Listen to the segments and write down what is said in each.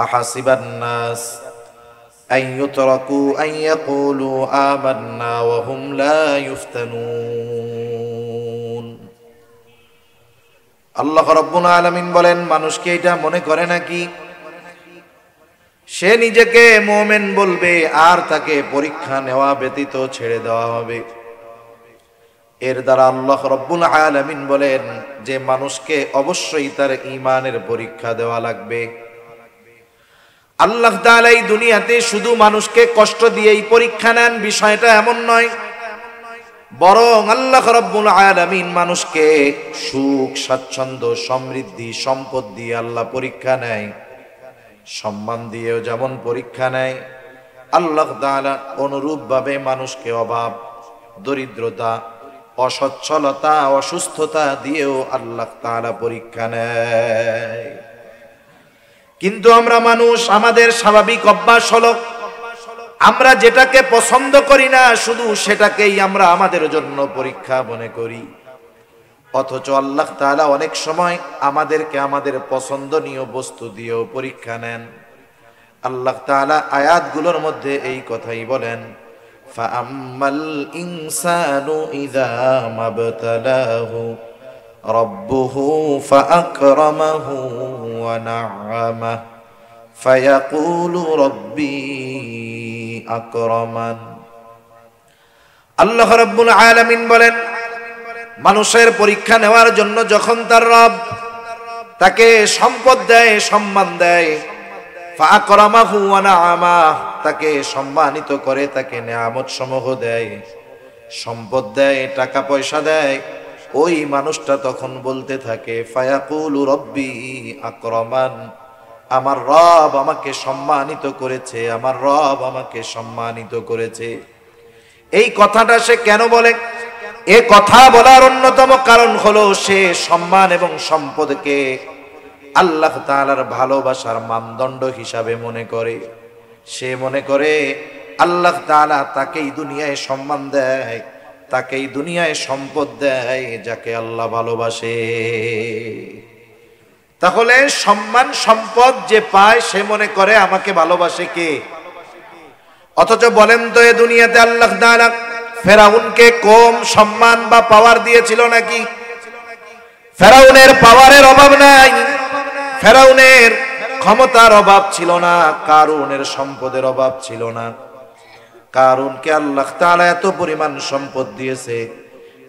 আহাসিবান নাস আন ইউতরাকু আন ইয়াকুলু আমান্না ওয়া হুম লা ইফতানুন। আল্লাহ রাব্বুল আলামিন বলেন, মানুষ কি এটা মনে করে নাকি সে নিজেকে মুমিন বলবে আর তাকে পরীক্ষা নেওয়া ব্যতীত ছেড়ে দেওয়া হবে? এর দ্বারা আল্লাহ রাব্বুল আলামিন বলেন যে মানুষকে অবশ্যই তার ঈমানের পরীক্ষা দেওয়া লাগবে। আল্লাহ তাআলা এই দুনিয়াতে শুধু মানুষকে কষ্ট দিয়েই পরীক্ষা নেন বিষয়টা এমন নয়, বরং আল্লাহ রাব্বুল আলামিন মানুষকে সুখ, স্বাচ্ছন্দ্য, সমৃদ্ধি, সম্পদ দিয়ে আল্লাহ পরীক্ষা নেয়। সম্মান দিয়েও যেমন পরীক্ষা নেয়, আল্লাহ তাআলা অনুরূপভাবে মানুষকে অভাব, দরিদ্রতা, অসচ্ছলতা, অসুস্থতা দিয়েও আল্লাহ তাআলা পরীক্ষা নেয়। কিন্তু আমরা মানুষ, আমাদের স্বাভাবিক অভ্যাস হলো আমরা যেটাকে পছন্দ করি না শুধু সেটাকেই আমরা আমাদের জন্য পরীক্ষা মনে করি, অথচ আল্লাহ তাআলা অনেক সময় আমাদেরকে আমাদের পছন্দনীয় বস্তু দিয়েও পরীক্ষা নেন। আল্লাহ তাআলা আয়াতগুলোর মধ্যে এই কথাই বলেন, ফাআম্মাল ইনসানু ইযা মাবতালাহু রাব্বুহু ফাআকরামাহু ওয়া না'আমাহু ফায়াকুলু রাব্বি আকরামান। আল্লাহ রাব্বুল আলামিন বলেন, মানুষের পরীক্ষা নেওয়ার জন্য যখন তার রব তাকে সম্পদ দেয়, সম্মান দেয়, ফাআকরামাহু ওয়া না'আমাহু, তাকে সম্মানিত করে, তাকে নেয়ামত সমূহ দেয়, সম্পদ দেয়, টাকা পয়সা দেয়, ওই মানুষটা তখন বলতে থাকে ফায়াকুলু রাব্বি আকরামান, আমার রব আমাকে সম্মানিত করেছে, আমার রব আমাকে সম্মানিত করেছে। এই কথাটা সে কেন বলে? এ কথা বলার অন্যতম কারণ হলো সে সম্মান এবং সম্পদকে আল্লাহ তাআলার ভালোবাসার মানদণ্ড হিসাবে মনে করে। সে মনে করে আল্লাহ তাআলা তাকেই দুনিয়ায় সম্মান দেয়, তাকেই দুনিয়ায় সম্পদ দেয় যাকে আল্লাহ ভালোবাসে। তাহলে সম্মান সম্পদ যে পায় সে মনে করে আমাকে ভালোবাসে কে? অথচ বলেন তো, এ দুনিয়াতে আল্লাহ তাআলা ফেরাউনকে কম সম্মান বা পাওয়ার দিয়েছিল নাকি? ফেরাউনের পাওয়ারের অভাব নাই, ফেরাউনের ক্ষমতার অভাব ছিল না, কারুনের সম্পদের অভাব ছিল না। কারুনকে আল্লাহ তাআলা এত পরিমাণ সম্পদ দিয়েছে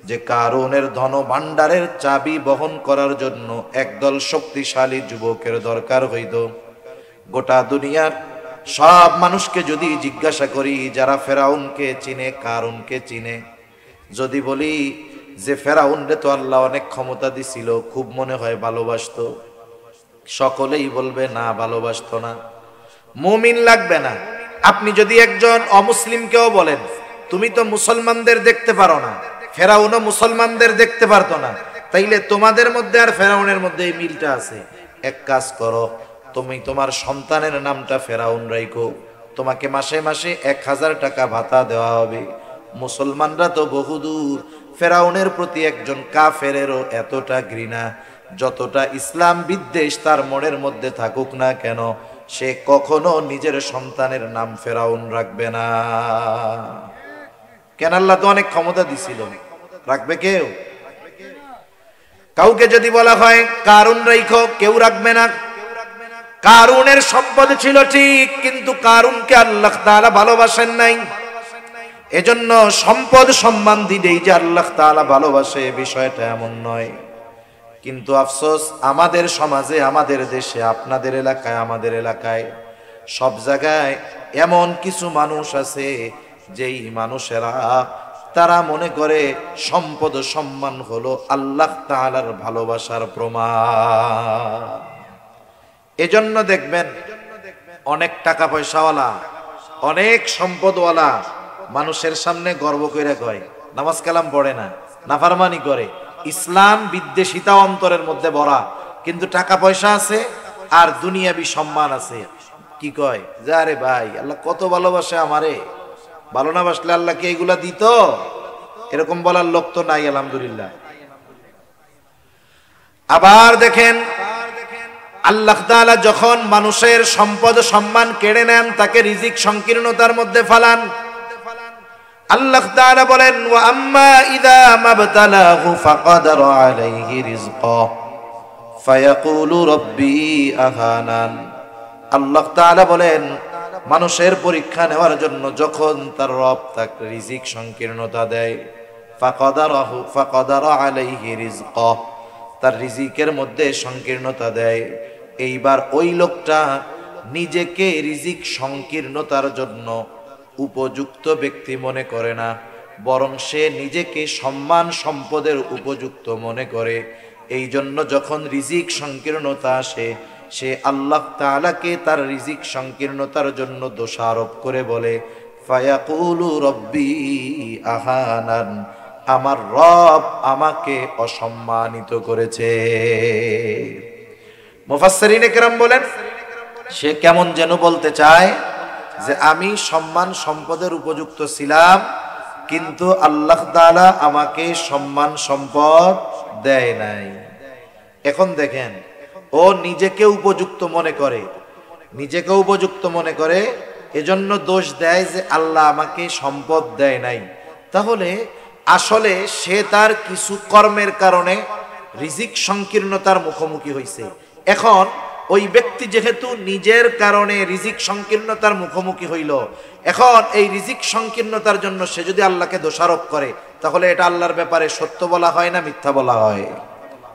যে কারুনের ধন ভাণ্ডারের চাবি বহন করার জন্য একদল শক্তিশালী যুবকের দরকার হইত। গোটা দুনিয়ার সব মানুষকে যদি জিজ্ঞাসা করি যারা ফেরাউনকে চিনে, কারুনকে চিনে, যদি বলি যে ফেরাউনরে তো আল্লাহ অনেক ক্ষমতা দিছিল, খুব মনে হয় ভালোবাসতো, সকলেই বলবে না, ভালোবাসতো না, মুমিন লাগবে না। আপনি যদি একজন অমুসলিমকেও বলেন তুমি তো মুসলমানদের দেখতে পারো না, ফেরাউনও মুসলমানদের দেখতে পারতো না, তাইলে তোমাদের মধ্যে আর ফেরাউনের মধ্যে এই মিলটা আছে। এক কাজ করো, তুমি তোমার সন্তানের নামটা ফেরাউন রাখো, তোমাকে মাসে মাসে 1000 টাকা ভাতা দেওয়া হবে। মুসলমানরা তো বহুদূর, ফেরাউনের প্রতি একজন কাফেরেরও এতটা ঘৃণা, যতটা ইসলাম বিদ্বেষ তার মনের মধ্যে থাকুক না কেন, সে কখনো নিজের সন্তানের নাম ফেরাউন রাখবে না। কেন? আল্লাহ তো অনেক ক্ষমতা দিছিল, রাখবে কেউ? কাউকে যদি বলা হয় কারুন রাখো, কেউ রাখবে না। কারুনের সম্পদ ছিল ঠিক, কিন্তু কারুনকে আল্লাহ তাআলা ভালোবাসেন নাই। এজন্য সম্পদ সম্মান দিলেই যে আল্লাহ তাআলা ভালোবাসে বিষয়টা এমন নয়। কিন্তু আফসোস, আমাদের সমাজে, আমাদের দেশে, আপনাদের এলাকায়, আমাদের এলাকায়, সব জায়গায় এমন কিছু মানুষ আছে যেই মানুষেরা তারা মনে করে সম্পদ সম্মান হলো আল্লাহ তাআলার ভালোবাসার প্রমাণ। এজন্য দেখবেন অনেক টাকা পয়সাওয়ালা, অনেক সম্পদওয়ালা মানুষের সামনে গর্ব করে কয় নামাজ কালাম পড়ে না, নাফরমানি করে, ইসলাম বিদ্বেষিতা অন্তরের মধ্যে ভরা, কিন্তু টাকা পয়সা আছে আর দুনিয়াবি সম্মান আছে। কি কয় যে আরে ভাই আল্লাহ কত ভালোবাসে আমারে, ভালো না বাসলে আল্লাহ কি এগুলা দিত? এরকম বলার লোক তো নাই আলহামদুলিল্লাহ। আবার দেখেন আল্লাহ তাআলা যখন মানুষের সম্পদ সম্মান কেড়ে নেন, তাকে রিজিক সংকীর্ণতার মধ্যে ফেলান। আল্লাহ তাআলা বলেন, ওয়া আম্মা ইযা মাবতালাহু ফাকাদারা আলাইহি রিজকাহ ফায়াকুলু রাব্বি আহানান। আল্লাহ তাআলা বলেন, মানুষের পরীক্ষা নেওয়ার জন্য যখন তার রব তাকে রিজিক সংকীর্ণতা দেয়, ফাকাদারা আলাইহি রিজকাহ, তার রিজিকের মধ্যে সংকীর্ণতা দেয়, এইবার ওই লোকটা নিজেকে রিজিক সংকীর্ণতার জন্য উপযুক্ত ব্যক্তি মনে করে না, বরং সে নিজেকে সম্মান সম্পদের উপযুক্ত মনে করে। এই জন্য যখন রিজিক সংকীর্ণতা আসে, সে আল্লাহ তাআলাকে তার রিজিক সংকীর্ণতার জন্য দোষারোপ করে বলে, ফায়াকুলু রব্বি আহানান, আমার রব আমাকে অসম্মানিত করেছে। মুফাসসিরিনে কেরাম বলেন, সে কেমন যেন বলতে চায় যে আমি সম্মান সম্পদের উপযুক্ত ছিলাম, কিন্তু আল্লাহ তাআলা আমাকে সম্মান সম্পদ দেয় নাই। এখন দেখেন, ও নিজেকে উপযুক্ত মনে করে, নিজেকে উপযুক্ত মনে করে, এজন্য দোষ দেয় যে আল্লাহ আমাকে সম্পদ দেয় নাই। তাহলে আসলে সে তার কিছু কর্মের কারণে রিজিক সংকীর্ণতার মুখোমুখি হয়েছে। এখন ওই ব্যক্তি যেহেতু নিজের কারণে রিজিক সংকীর্ণতার মুখোমুখি হইল, এখন এই রিজিক সংকীর্ণতার জন্য সে যদি আল্লাহকে দোষারোপ করে, তাহলে এটা আল্লাহর ব্যাপারে সত্য বলা হয় না মিথ্যা বলা হয়?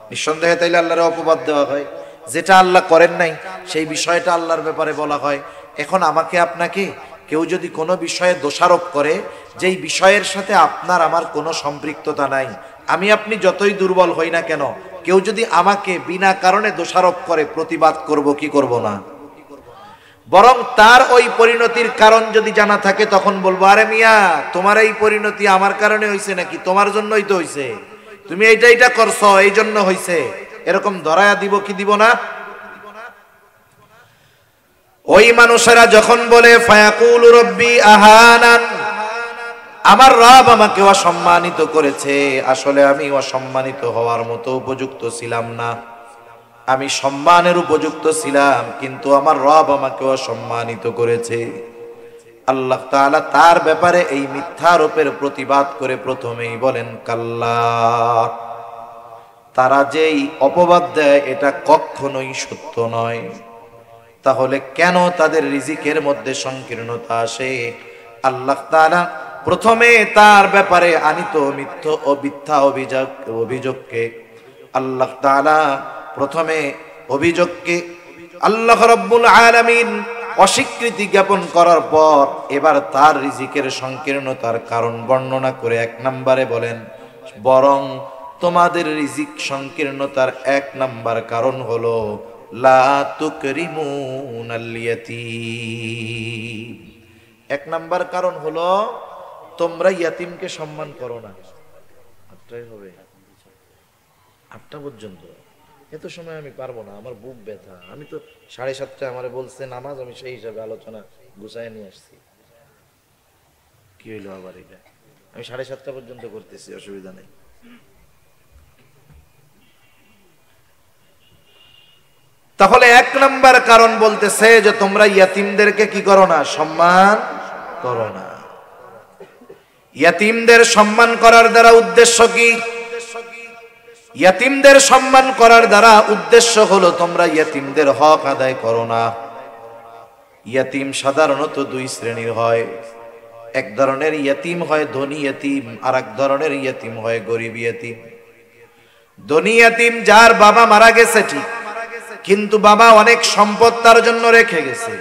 নিঃসন্দেহে তাইলে আল্লাহর অপবাদ দেওয়া হয়। যেটা আল্লাহ করেন নাই সেই বিষয়টা আল্লাহর ব্যাপারে বলা হয়। এখন আমাকে আপনাকে কেউ যদি কোনো বিষয়ে দোষারোপ করে, যেই বিষয়ের সাথে আপনার আমার কোনো সম্পৃক্ততা নাই, আমি আপনি যতই দুর্বল হই না কেন, কেউ যদি আমাকে বিনা কারণে দোষারোপ করে, প্রতিবাদ করব কি করব না? বরং তার ওই পরিণতির কারণ যদি জানা থাকে, তখন বলবো, আরে মিয়া, তোমার এই পরিণতি আমার কারণে হইছে নাকি? তোমার জন্যই তো হইছে, তুমি এইটা করছো, এই জন্য হইছে, এরকম ধরায়া দিব কি দিব না? ওই মানুষেরা যখন বলে ফায়াকুলু রব্বি আহানান, আমার রব আমাকে অসম্মানিত করেছে, আসলে আমি অসম্মানিত হওয়ার মতো উপযুক্ত ছিলাম না, আমি সম্মানের উপযুক্ত ছিলাম, কিন্তু আমার রব আমাকে অসম্মানিত করেছে। আল্লাহ তাআলা তার ব্যাপারে এই মিথ্যারোপের প্রতিবাদ করে প্রথমেই বলেন, কাল্লা, তারা যেই অপবাদ দেয় এটা কখনোই সত্য নয়। তাহলে কেন তাদের রিজিকের মধ্যে সংকীর্ণতা আসে? আল্লাহ তাআলা প্রথমে তার ব্যাপারে আনিত মিথ্যা অভিযোগকে আল্লাহ তাআলা প্রথমে অভিযোগকে আল্লাহ রাব্বুল আলামিন অস্বীকৃতি জ্ঞাপন করার পর এবার তার রিজিকের সংকীর্ণতার কারণ বর্ণনা করে 1 নম্বরে বলেন, বরং তোমাদের রিজিক সংকীর্ণতার 1 নম্বর কারণ হলো লা তুকরিমুনাল ইয়াতীম। 1 নম্বর কারণ হলো তোমরা ইয়াতিমকে সম্মান করো না। 8টাই হবে, 8টা পর্যন্ত। এত সময় আমি পারবো না, আমার বুক ব্যথা। আমি তো 7:30টায় আমারে বলছে নামাজ, আমি সেই হিসাবে আলোচনা গুছায় নিয়ে আসছি। কি হইলো আবার এটা? আমি 7:30টা পর্যন্ত করতেছি, অসুবিধা নেই। তাহলে 1 নম্বর কারণ বলতেছে যে তোমরা ইয়াতিমদেরকে কি করো না? সম্মান করো না। ইয়াতিমদের সম্মান করার দ্বারা উদ্দেশ্য কি? ইয়াতিমদের সম্মান করার দ্বারা উদ্দেশ্য হলো তোমরা ইয়াতিমদের হক আদায় করো না। ইয়াতিম সাধারণত 2 শ্রেণীর হয়। এক ধরনের ইয়াতিম হয় ধনী ইয়াতিম, আর এক ধরনের ইয়াতিম হয় গরিব ইয়াতিম। ধনী ইয়াতিম যার বাবা মারা গেছে ঠিক, কিন্তু বাবা অনেক সম্পদ তার জন্য রেখে গেছে,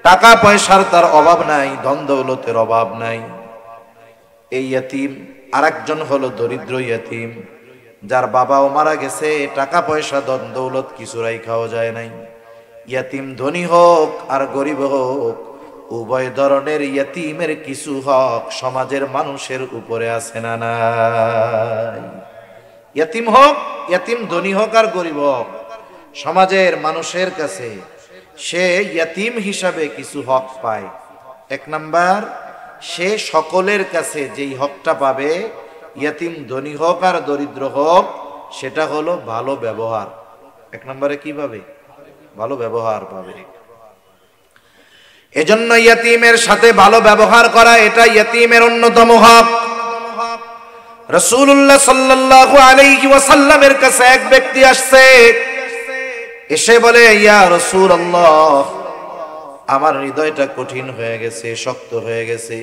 টাকা পয়সার তার অভাব নাই, ধন দৌলতের অভাব নাই, এই ইয়াতিম। আরেকজন হলো দরিদ্র ইয়াতিম, যার বাবাও মারা গেছে, টাকা পয়সা ধন দৌলত কিছু রাইখাও যায় নাই। ইয়াতিম ধনী হোক আর গরিব হোক, উভয় ধরনের ইয়াতিমের কিছু হক সমাজের মানুষের উপরে আছে না নাই? ইয়াতিম হোক, ইয়াতিম ধনী হোক আর গরিব হোক, সমাজের মানুষের কাছে সে ইয়াতিম হিসাবে কিছু হক পায়। 1 নাম্বার, সে সকলের কাছে যেই হকটা পাবে, ইয়াতিম ধনী হোক আর দরিদ্র হোক, সেটা হলো ভালো ব্যবহার। 1 নম্বরে কি পাবে? ভালো ব্যবহার পাবে। এজন্য ইয়তীমের সাথে ভালো ব্যবহার করা এটা ইয়তীমের অন্যতম হক। রাসূলুল্লাহ সাল্লাল্লাহু আলাইহি ওয়াসাল্লামের কাছে এক ব্যক্তি আসছে, এসে বলে, ইয়া রাসূলুল্লাহ, আমার হৃদয়টা কঠিন হয়ে গেছে, শক্ত হয়ে গেছে।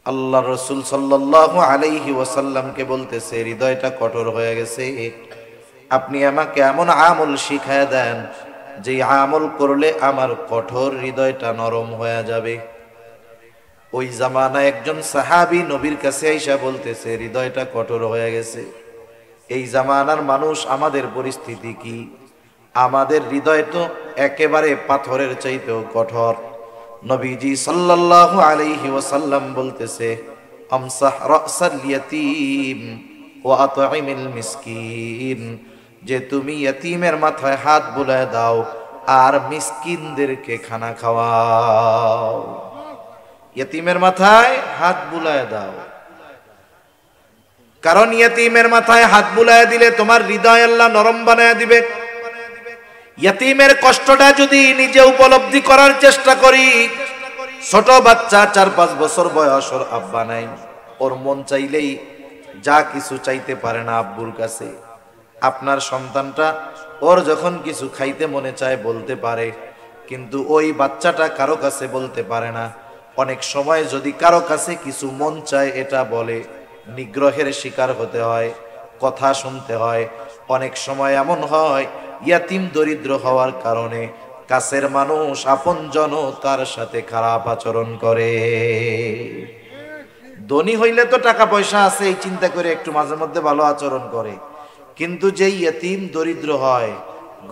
আল্লাহ রাসূল সাল্লাল্লাহু আলাইহি ওয়াসাল্লামকে বলতেছে, হৃদয়টা কঠোর হয়ে গেছে, আপনি আমাকে এমন আমল শিখায় দেন যে আমল করলে আমার কঠোর হৃদয়টা নরম হয়ে যাবে। ওই জামানায় একজন সাহাবী নবীর কাছে আইসা বলতেছে, হৃদয়টা কঠোর হয়ে গেছে। এই জামানার মানুষ, আমাদের পরিস্থিতি কি? আমাদের হৃদয় তো একেবারে পাথরের চাইতেও কঠোর। নবীজি সাল্লাল্লাহু আলাইহি ওয়াসাল্লাম বলতেছে, আমসাহ রাসাল ইয়াতীম ওয়া আতঈমিল মিসকিন, যে তুমি ইয়তীমের মাথায় হাত বুলায় দাও আর মিসকিনদেরকে খানা খাওয়াও। ইয়তীমের মাথায় হাত বুলায় দাও, কারণ ইয়তীমের মাথায় হাত বুলায় দিলে তোমার হৃদয় আল্লাহ নরম বানায় দিবে। ইয়তীমের কষ্টটা যদি নিজে উপলব্ধি করার চেষ্টা করি, ছোট বাচ্চা 4-5 বছর বয়স, ওর আব্বা নাই, ওর মন চাইলেই যা কিছু চাইতে পারে না আব্বুর কাছে। আপনার সন্তানটা ওর যখন কিছু খাইতে মনে চায় বলতে পারে, কিন্তু ওই বাচ্চাটা কারো কাছে বলতে পারে না। অনেক সময় যদি কারো কাছে কিছু মন চায় এটা বলে, নিগ্রহের শিকার হতে হয়, কথা শুনতে হয়। অনেক সময় এমন হয়, ইয়াতিম দরিদ্র হওয়ার কারণে কাছের মানুষ আপনজন তার সাথে খারাপ আচরণ করে। ধনী হইলে তো টাকা পয়সা আছে এই চিন্তা করে একটু মাঝে মধ্যে ভালো আচরণ করে, কিন্তু যেই ইয়তীম দরিদ্র হয়,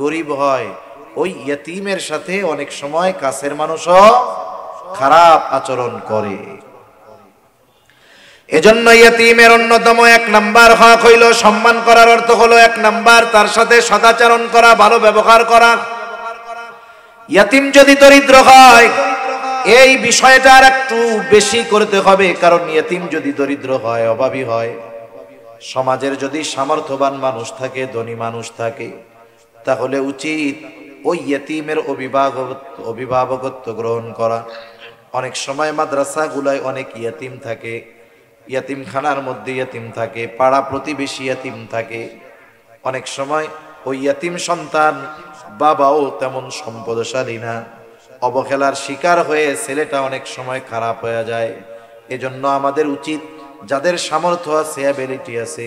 গরিব হয়, ওই ইয়তীমের সাথে অনেক সময় কাছের মানুষও খারাপ আচরণ করে। এজন্য ইয়তীমের অন্যতম 1 নাম্বার হক হইল সম্মান করার অর্থ হলো 1 নাম্বার তার সাথে সদাচরণ করা, ভালো ব্যবহার করা। ইয়তীম যদি দরিদ্র হয়, এই বিষয়টা আর একটু বেশি করতে হবে, কারণ ইয়তীম যদি দরিদ্র হয়, অভাবী হয়, সমাজের যদি সামর্থ্যবান মানুষ থাকে, ধনী মানুষ থাকে, তাহলে উচিত ওই ইয়তীমের অভিভাবকত্ব গ্রহণ করা। অনেক সময় মাদ্রাসাগুলোয় অনেক ইয়তীম থাকে, ইয়তীমখানার মধ্যে ইয়তীম থাকে, পাড়া প্রতিবেশী ইয়তীম থাকে। অনেক সময় ওই ইয়তীম সন্তান বাবাও তেমন সম্পদশালী না, অবহেলার শিকার হয়ে ছেলেটা অনেক সময় খারাপ হয়ে যায়। এজন্য আমাদের উচিত, যাদের সামর্থ্য আছে, অ্যাবিলিটি আছে,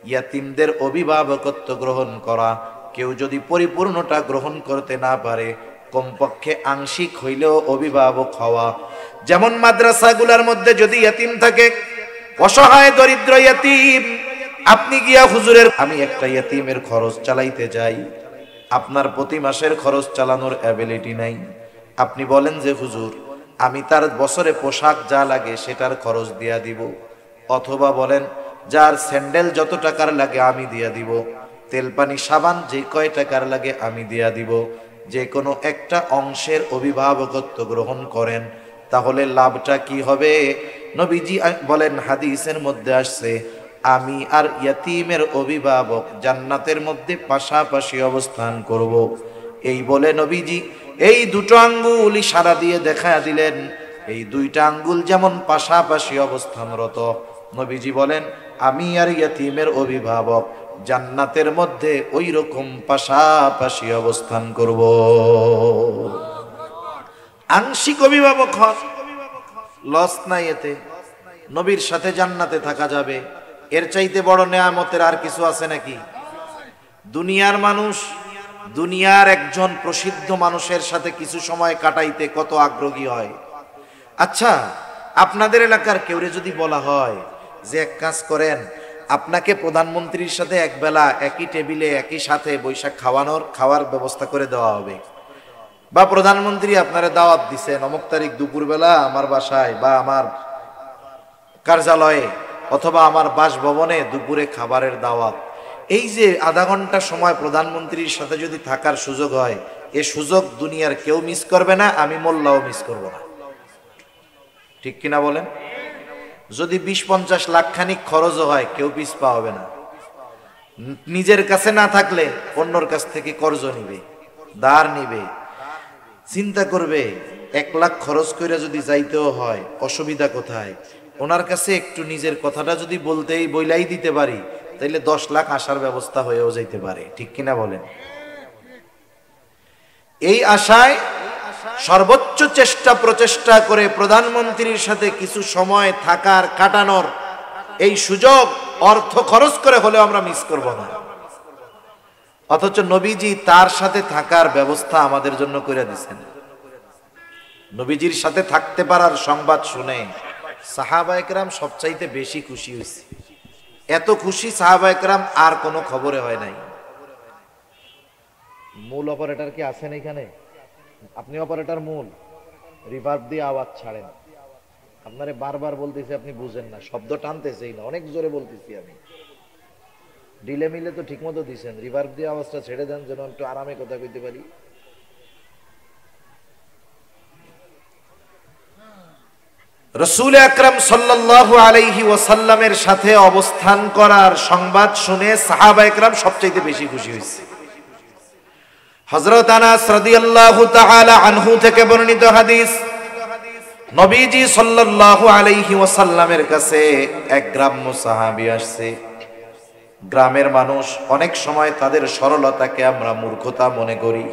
ইয়াতিমদের অভিভাবকত্ব গ্রহণ করা। কেউ যদি পরিপূর্ণটা গ্রহণ করতে না পারে, কমপক্ষে আংশিক হইলেও অভিভাবক হওয়া। যেমন মাদ্রাসাগুলোর মধ্যে যদি ইয়াতিম থাকে, অসহায় দরিদ্র ইয়াতিম, আপনি গিয়া হুজুরের, আমি একটা ইয়াতিমের খরচ চালাইতে যাই, আপনার প্রতি মাসের খরচ চালানোর অ্যাবিলিটি নাই। আপনি বলেন যে হুজুর, আমি তার বছরে পোশাক যা লাগে সেটার খরচ দিয়া দিব, অথবা বলেন যার স্যান্ডেল যত টাকার লাগে আমি দিয়া দিব, তেল পানি সাবান যে কয় টাকার লাগে আমি দিয়া দিব। যে কোনো একটা অংশের অভিভাবকত্ব গ্রহণ করেন, তাহলে লাভটা কি হবে? নবীজি বলেন, হাদিসের মধ্যে আসছে, আমি আর ইয়াতিমের অভিভাবক জান্নাতের মধ্যে পাশাপাশি অবস্থান করব। এই বলে নবীজি এই দুটো আঙ্গুল ইশারা দিয়ে দেখা দিলেন, এই দুইটা আঙ্গুল যেমন পাশাপাশি অবস্থানরত, নবীজি বলেন আমি আর ইয়াতিমের অভিভাবক জান্নাতের মধ্যে ওই রকম পাশাপাশি অবস্থান করব। আংশিক অভিভাবক হন, লস নাই এতে, নবীর সাথে জান্নাতে থাকা যাবে। এর চাইতে বড় নেয়ামতের আর কিছু আছে নাকি? দুনিয়ার মানুষ, দুনিয়ার একজন প্রসিদ্ধ মানুষের সাথে কিছু সময় কাটাইতে কত আগ্রহী হয়। আচ্ছা, আপনাদের এলাকার কেউরে যদি বলা হয় যে এক কাজ করেন, আপনাকে প্রধানমন্ত্রীর সাথে একবেলা একই টেবিলে একই সাথে বৈশাখ খাওয়ার ব্যবস্থা করে দেওয়া হবে, বা প্রধানমন্ত্রী আপনারা দাওয়াত দিছেন অমুক তারিখ দুপুরবেলা আমার বাসায় বা আমার কার্যালয়ে অথবা আমার বাসভবনে দুপুরে খাবারের দাওয়াত, এই যে আধা ঘন্টা সময় প্রধানমন্ত্রীর সাথে যদি থাকার সুযোগ হয়, এ সুযোগ দুনিয়ার কেউ মিস করবে না, আমি মোল্লাও মিস করব না। ঠিক কিনা বলেন? যদি 20-50 লাখ খানিক খরচও হয়, কেউ পিছপা হবে না। নিজের কাছে না থাকলে অন্যর কাছ থেকে কর্জ নিবে, ধার নিবে, চিন্তা করবে 1 লাখ খরচ করে যদি যাইতেও হয় অসুবিধা কোথায়, ওনার কাছে একটু নিজের কথাটা যদি বইলাই দিতে পারি তাইলে 10 লাখ আসার ব্যবস্থা হয়েও যাইতে পারে, ঠিক কিনা বলেন? এই আশায় সর্বোচ্চ প্রচেষ্টা করে প্রধানমন্ত্রীর সাথে কিছু সময় থাকার, কাটানোর এই সুযোগ অর্থ খরচ করে হলেও আমরা মিস করব না। অথচ নবীজি তার সাথে থাকার ব্যবস্থা আমাদের জন্য করে দিয়েছেন। নবীজির সাথে থাকতে পারার সংবাদ শুনে সাহাবায়ে কেরাম সবচাইতে বেশি খুশি হয়েছে। এত খুশি সাহাবায়ে কেরাম আর কোনো খবরে হয় নাই। মূল অপারেটর কি আছেন এখানে? আপনি অপারেটর মূল, রিভার্ব দিয়ে আওয়াজ ছাড়েন। আপনারে বারবার বলতেছি, আপনি বুঝেন না, শব্দ টানতেছেই না, অনেক জোরে বলতেছি আমি। ডিলে মিলে তো ঠিক মতো দিচ্ছেন, রিভার্ব দিয়ে আওয়াজটা ছেড়ে দেন যেন একটু আরামে কথা কইতে পারি। রাসূল আকরাম সাল্লাল্লাহু আলাইহি ওয়াসাল্লামের সাথে অবস্থান করার সংবাদ শুনে সাহাবায়ে কেরাম সবচেয়ে বেশি খুশি হয়েছে। হযরত আনাস রাদিয়াল্লাহু তাআলা আনহু থেকে বর্ণিত হাদিস, নবীজি সাল্লাল্লাহু আলাইহি ওয়াসাল্লামের কাছে এক গ্রাম্য সাহাবী আসছে। গ্রামের মানুষ অনেক সময় তাদের সরলতাকে আমরা মূর্খতা মনে করি।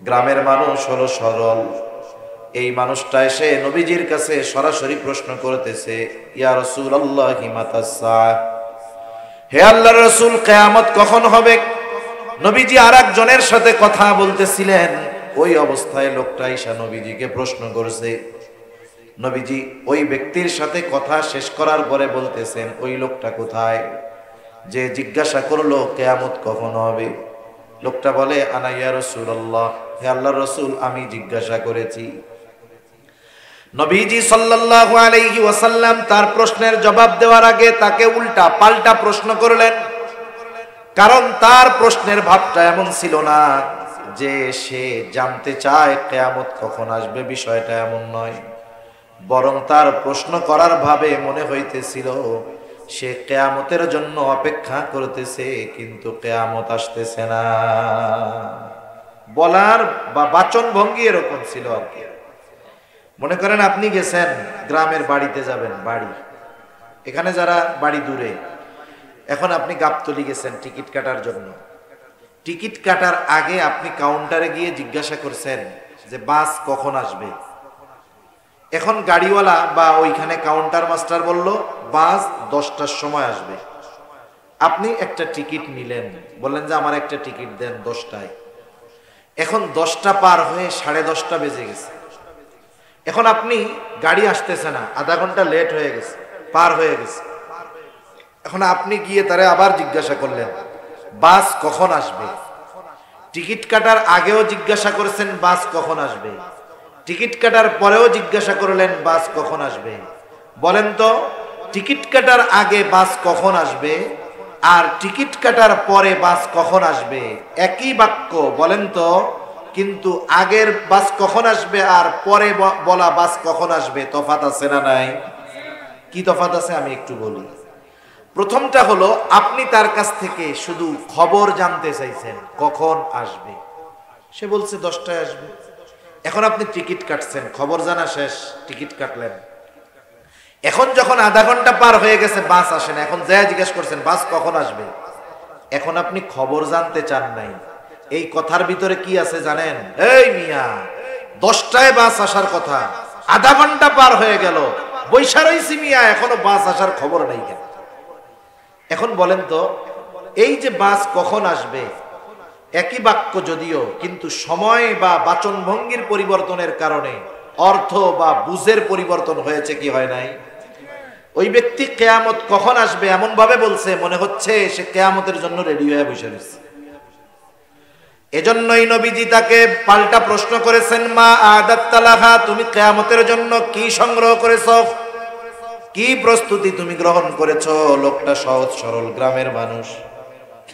গ্রামের মানুষ হলো সরল। এই মানুষটা এসে নবীজির কাছে সরাসরি প্রশ্ন করতেছে, ইয়া রাসূলুল্লাহি মাতাসসা, হে আল্লাহর রাসূল, কিয়ামত কখন হবে? নবীজি আরেকজনের সাথে কথা বলতেছিলেন, ওই অবস্থায় লোকটা এসে নবীজিকে প্রশ্ন করেছে। নবীজি ওই ব্যক্তির সাথে কথা শেষ করার পরে বলতেছেন, ওই লোকটা কোথায় যে জিজ্ঞাসা করলো কিয়ামত কখন হবে? লোকটা বলে, আনা ইয়া রাসূলুল্লাহ, হে আল্লাহর রাসূল, আমি জিজ্ঞাসা করেছি। নবীজি সাল্লাল্লাহু আলাইহি ওয়াসাল্লাম তার প্রশ্নের জবাব দেওয়ার আগে তাকে উল্টা পাল্টা প্রশ্ন করলেন। কারণ তার প্রশ্নের ভাবটা এমন ছিল না যে সে জানতে চায় কিয়ামত কখন আসবে, বিষয়টা এমন নয়। বরং তার প্রশ্ন করার ভাবে মনে হইতেছিল সে কিয়ামতের জন্য অপেক্ষা করতেছে, কিন্তু কিয়ামত আসতেছে না। বলার বা বাচন ভঙ্গি এরকম ছিল আর কি। মনে করেন আপনি গেছেন গ্রামের বাড়িতে যাবেন, বাড়ি এখানে যারা বাড়ি দূরে, এখন আপনি গাবতলী গেছেন টিকিট কাটার জন্য। টিকিট কাটার আগে আপনি কাউন্টারে গিয়ে জিজ্ঞাসা করছেন যে বাস কখন আসবে। এখন গাড়িওয়ালা বা ওইখানে কাউন্টার মাস্টার বলল বাস 10টার সময় আসবে। আপনি একটা টিকিট নিলেন, বললেন যে আমার একটা টিকিট দেন 10টায়। এখন 10টা পার হয়ে 10:30 বেজে গেছে। এখন আপনি গাড়ি আসতেছে না, আধা ঘন্টা লেট হয়ে গেছে, পার হয়ে গেছে। এখন আপনি গিয়ে তারে আবার জিজ্ঞাসা করলেন বাস কখন আসবে। টিকিট কাটার আগেও জিজ্ঞাসা করেছেন বাস কখন আসবে, টিকিট কাটার পরেও জিজ্ঞাসা করলেন বাস কখন আসবে। বলেন তো, টিকিট কাটার আগে বাস কখন আসবে আর টিকিট কাটার পরে বাস কখন আসবে? একই বাক্য, বলেন তো। কিন্তু আগের বাস কখন আসবে আর পরে বলা বাস কখন আসবে, তফাৎ আছে না নাই? কি তফাৎ আছে আমি একটু বলি। প্রথমটা হলো আপনি তার কাছ থেকে শুধু খবর জানতে চাইছেন কখন আসবে, সে বলছে 10টায় আসবে। এখন আপনি টিকিট কাটছেন, খবর জানা শেষ, টিকিট কাটলেন। এখন যখন আধা ঘন্টা পার হয়ে গেছে বাস আসে না, এখন যা জিজ্ঞেস করছেন বাস কখন আসবে। এখন আপনি খবর জানতে চান নাই। এই কথার ভিতরে কি আছে জানেন? এই মিয়া, 10টায় বাস আসার কথা, আধা ঘন্টা পার হয়ে গেল, বৈশা রইছি মিয়া, এখনো বাস আসার খবর নাই কেন? এখন বলেন তো, এই যে বাস কখন আসবে একই বাক্য যদিও, কিন্তু সময় বা বাচন ভঙ্গির পরিবর্তনের কারণে অর্থ বা বুঝের পরিবর্তন হয়েছে কি হয় নাই? ওই ব্যক্তি কিয়ামত কখন আসবে এমন ভাবে বলছে, মনে হচ্ছে সে কিয়ামতের জন্য রেডি হয়ে বসে রয়েছে। এজন্যই নবীজি তাকে পাল্টা প্রশ্ন করেছেন, মা আদাত্তা লাহা, তুমি কিয়ামতের জন্য কি সংগ্রহ করেছো, কি প্রস্তুতি তুমি গ্রহণ করেছো? লোকটা সহজ সরল গ্রামের মানুষ,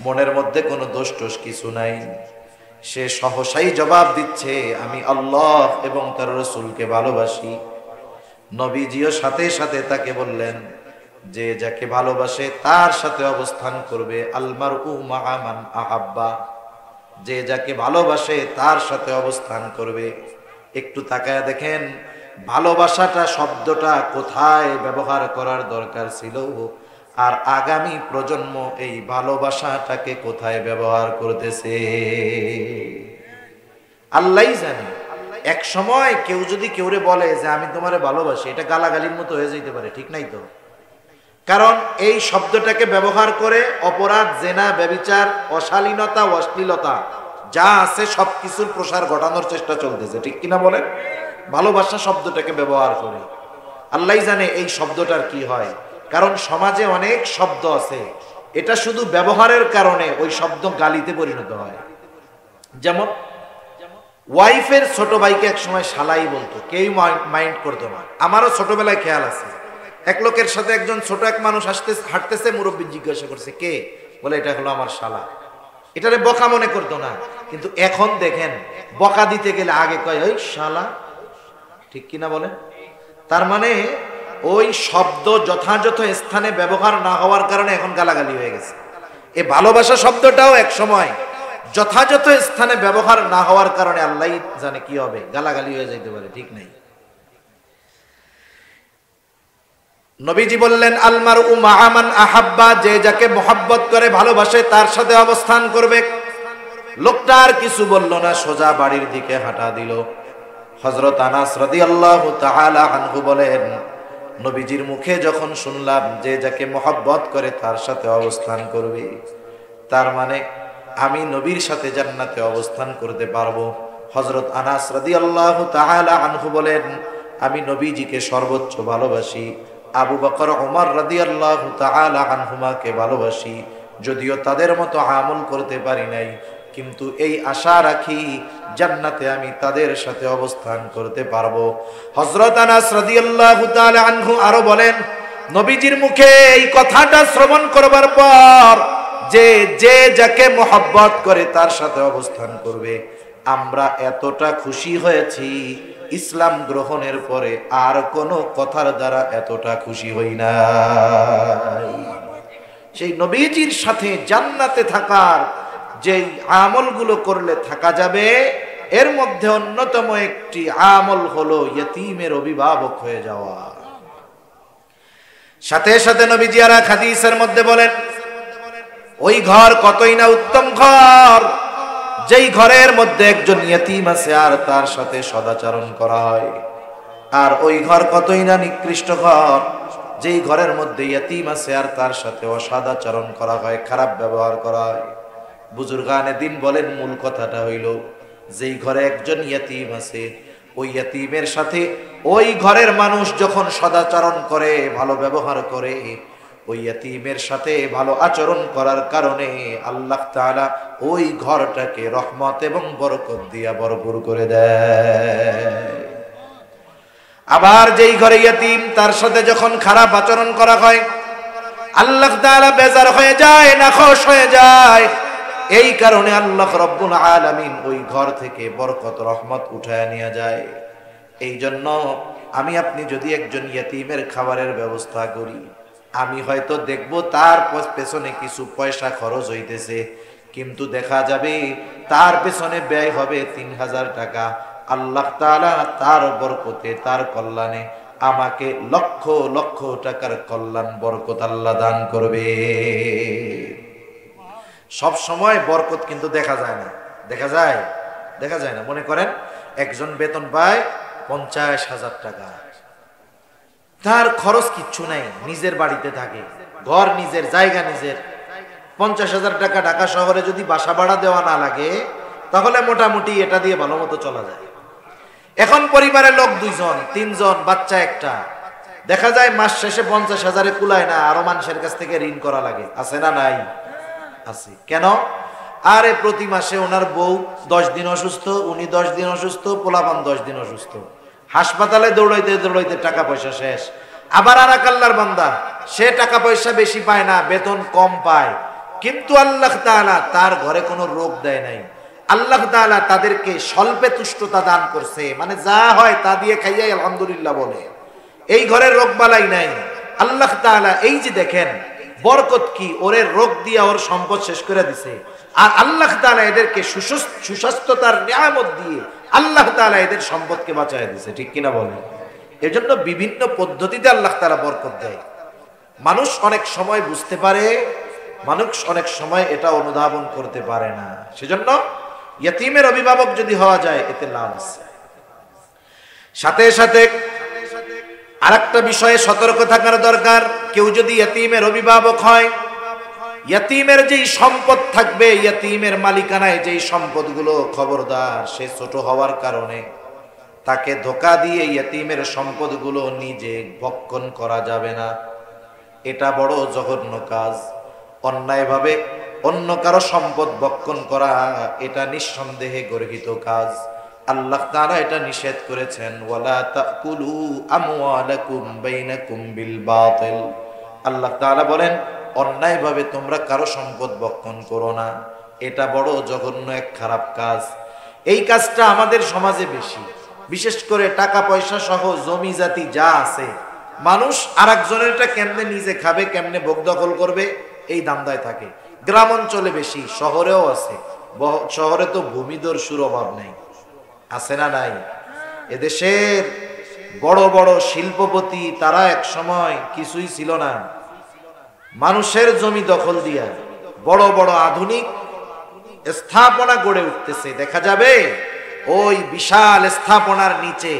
মনের মধ্যে কোনো দোষ টোষ কিছু নাই। সে সহসাই জবাব দিচ্ছে, আমি আল্লাহ এবং তার রাসূলকে ভালোবাসি। নবীজিও সাথে সাথে তাকে বললেন, যে যাকে ভালোবাসে তার সাথে অবস্থান করবে। আলমারউ মাআ মান আহাব্বা, যে যাকে ভালোবাসে তার সাথে অবস্থান করবে। একটু তাকায় দেখেন ভালোবাসাটা শব্দটা কোথায় ব্যবহার করার দরকার ছিল, আর আগামী প্রজন্ম এই ভালোবাসাটাকে কোথায় ব্যবহার করতেছে আল্লাহই জানে। এক সময় কেউ যদি কেউরে বলে যে আমি তোমারে ভালোবাসি, এটা গালাগালির মতো হয়ে যেতে পারে, ঠিক নাই তো? কারণ এই শব্দটাকে ব্যবহার করে অপরাধ, জেনা, ব্যভিচার, অশালীনতা, অশ্লীলতা যা আছে সবকিছুর প্রসার ঘটানোর চেষ্টা চলতেছে, ঠিক কিনা বলেন? ভালোবাসা শব্দটাকে ব্যবহার করে আল্লাহই জানে এই শব্দটার কি হয়। কারণ সমাজে অনেক শব্দ আছে, এটা শুধু ব্যবহারের কারণে ওই শব্দ গালিতে পরিণত হয়। যেমন ওয়াইফের ছোট ভাইকে এক সময় শালাই বলতো, কেউ মাইন্ড করতো না। আমারও ছোটবেলায় খেয়াল আছে, এক লোকের সাথে একজন ছোট এক মানুষ হাঁটতেছে, মুরব্বী জিজ্ঞাসা করছে কে, বলে এটা হলো আমার শালা। এটারে বকা মনে করতো না, কিন্তু এখন দেখেন বকা দিতে গেলে আগে কয় ওই শালা, ঠিক কিনা বলেন? তার মানে ওই শব্দ যথাযথ স্থানে ব্যবহার না হওয়ার কারণে এখন গালাগালি হয়ে গেছে। এই ভালোবাসা শব্দটাও এক সময় যথাযথ স্থানে ব্যবহার না হওয়ার কারণে আল্লাহ জানে কি হবে, গালাগালি হয়ে যাইতে পারে, ঠিক নাই? নবীজি বললেন আলমারউ মাআ মান আহাব্বা, যে যাকে মোহাব্বত করে ভালোবাসে তার সাথে অবস্থান করবে। লোকটা আর কিছু বলল না, সোজা বাড়ির দিকে হাঁটা দিল। হযরত আনাস রাদিয়াল্লাহু তাআলা আনহু বলেন, নবীজির মুখে যখন শুনলাম যে যাকে মোহাব্বত করে তার সাথে অবস্থান করবে, তার মানে আমি নবীর সাথে জান্নাতে অবস্থান করতে পারবো। হযরত আনাস রাদিয়াল্লাহু তাআলা আনহু বলেন, আমি নবীজিকে সর্বোচ্চ ভালোবাসি, আবু বকর ওমর রাদিয়াল্লাহু তাআলা আনহুমাকে ভালোবাসি। যদিও তাদের মতো আমল করতে পারি নাই, কিন্তু এই আশা রাখি জান্নাতে আমি তাদের সাথে অবস্থান করতে পারবো। হযরত আনাস রাদিয়াল্লাহু তাআলা আনহু আরো বলেন, নবীজির মুখে এই কথাটা শ্রবণ করবার পর যে যাকে মোহাব্বত করে তার সাথে অবস্থান করবে, আমরা এতটা খুশি হয়েছি ইসলাম গ্রহণের পরে আর কোনো কথার দ্বারা এতটা খুশি হই নাই। সেই নবীজির সাথে জান্নাতে থাকার যেই আমলগুলো করলে থাকা যাবে, এর মধ্যে অন্যতম একটি আমল হলো ইয়তীমের অভিভাবক হয়ে যাওয়া। সাথে সাথে নবীজি আর এক হাদিসের মধ্যে বলেন, ওই ঘর কতই না উত্তম ঘর যেই ঘরের মধ্যে একজন ইয়তীম আছে আর তার সাথে সদাচরণ করা হয়। আর ওই ঘর কতই না নিকৃষ্ট ঘর যেই ঘরের মধ্যে ইয়তীম আছে আর তার সাথে অসদাচরণ করা হয়, খারাপ ব্যবহার করা হয়। বুজুর্গানে দিন বলেন, মূল কথাটা হইল যেই ঘরে একজন ইয়তীম আছে, ওই ইয়তীমের সাথে ওই ঘরের মানুষ যখন সদাচরণ করে, ভালো ব্যবহার করে, ওই ইয়তীমের সাথে ভালো আচরণ করার কারণে আল্লাহ তাআলা ওই ঘরটাকে রহমত এবং বরকত দিয়া ভরপুর করে দেয়। আবার যেই ঘরে ইয়তীম, তার সাথে যখন খারাপ আচরণ করা হয়, আল্লাহ তাআলা বেজার হয়ে যায়, নাখোশ হয়ে যায়। এই কারণে আল্লাহ রাব্বুল আলামিন ওই ঘর থেকে বরকত, রহমত উঠায় নিয়ে যায়। এই জন্য আমি আপনি যদি একজন ইয়তীমের খাবারের ব্যবস্থা করি, আমি হয়তো দেখব তার পেছনে কিছু পয়সা খরচ হইতেছে, কিন্তু দেখা যাবে তার পেছনে ব্যয় হবে ৩,০০০ টাকা। আল্লাহ তাআলা তার বরকতে, তার কল্যাণে আমাকে লক্ষ লক্ষ টাকার কল্যাণ, বরকত আল্লাহ দান করবে। সব সময় বরকত কিন্তু দেখা যায় না, দেখা যায় না। মনে করেন একজন বেতন পায় ৫০,০০০ টাকা, তার খরচ কিচ্ছু নাই, নিজের বাড়িতে থাকে, ঘর নিজের, জায়গা নিজের। ৫০,০০০ টাকা ঢাকা শহরে যদি বাসা ভাড়া দেওয়া না লাগে, তাহলে মোটামুটি এটা দিয়ে ভালো মতো চলা যায়। এখন পরিবারের লোক ২ জন ৩ জন, বাচ্চা একটা, দেখা যায় মাস শেষে ৫০,০০০ কুলায় না, আরো মানুষের কাছ থেকে ঋণ করা লাগে। আছে না নাই? আছে। কেন? আরে প্রতি মাসে ওনার বউ 10 দিন অসুস্থ, উনি 10 দিন অসুস্থ, পোলাপান 10 দিন অসুস্থ, হাসপাতালে দৌড়াইতে দৌড়াইতে টাকা পয়সা শেষ। আবার আর এক আল্লাহর বান্দা, সে টাকা পয়সা বেশি পায় না, বেতন কম পায়, কিন্তু আল্লাহ তাআলা তার ঘরে কোনো রোগ দেয় নাই। আল্লাহ তাআলা তাদেরকে স্বল্পে তুষ্টতা দান করছে, মানে যা হয় তা দিয়ে খাইয়াই আলহামদুলিল্লাহ বলে। এই ঘরের রোগ বালাই নাই, আল্লাহ তাআলা এই যে দেখেন বরকত কি, ওরে রোগ দিয়া ওর সম্পদ শেষ করে দিছে, আর আল্লাহ তাআলা এদেরকে সুস্বাস্থ্যতার নিয়ামত দিয়ে আল্লাহ তাআলা এদের সম্পদকে বাঁচায় দিছে। ঠিক কিনা বলেন? এজন্য বিভিন্ন পদ্ধতিতে আল্লাহ তাআলা বরকত দেয়। মানুষ অনেক সময় বুঝতে পারে, মানুষ অনেক সময় এটা অনুধাবন করতে পারে না। সেজন্য ইয়তীমের অভিভাবক যদি হওয়া যায় এতে লাভ আছে। সাথে সাথে আরেকটা বিষয়ে সতর্ক থাকার দরকার, কেউ যদি ইয়তীমের অভিভাবক হয়, ইয়তীমের যেই সম্পদ থাকবে, ইয়তীমের মালিকানায় যেই সম্পদগুলো, খবরদার সে ছোট হওয়ার কারণে তাকে ধোঁকা দিয়ে ইয়তীমের সম্পদগুলো নিজে ভক্ষণ করা যাবে না। এটা বড় জঘন্য কাজ। অন্যায়ভাবে অন্য কারো সম্পদ ভক্ষণ করা এটা নিঃসন্দেহে গর্হিত কাজ। আল্লাহ তাআলা এটা নিষেধ করেছেন, ওয়ালা তাকুলু আমওয়ালাকুম বাইনাকুম বিল বাতিল। আল্লাহ তাআলা বলেন অন্যায়ভাবে তোমরা কারো সম্পদ ভক্ষণ করো না, এটা বড় জঘন্য এক খারাপ কাজ। এই কাজটা আমাদের সমাজে বেশি, বিশেষ করে টাকা পয়সা সহ জমি জাতি যা আছে, মানুষ আরেকজনেরটা কেমনে নিজে খাবে, কেমনে ভোগ দখল করবে, এই দান্দায় থাকে। গ্রাম অঞ্চলে বেশি, শহরেও আছে। শহরে তো ভূমিদস্যুর অভাব নেই, আছে না নাই? এদেশের বড় বড় শিল্পপতি তারা এক সময় কিছুই ছিল না, মানুষের জমি দখল দিয়া বড় বড় আধুনিক স্থাপনা গড়ে উঠতেছে। দেখা যাবে ওই বিশাল স্থাপনার নিচে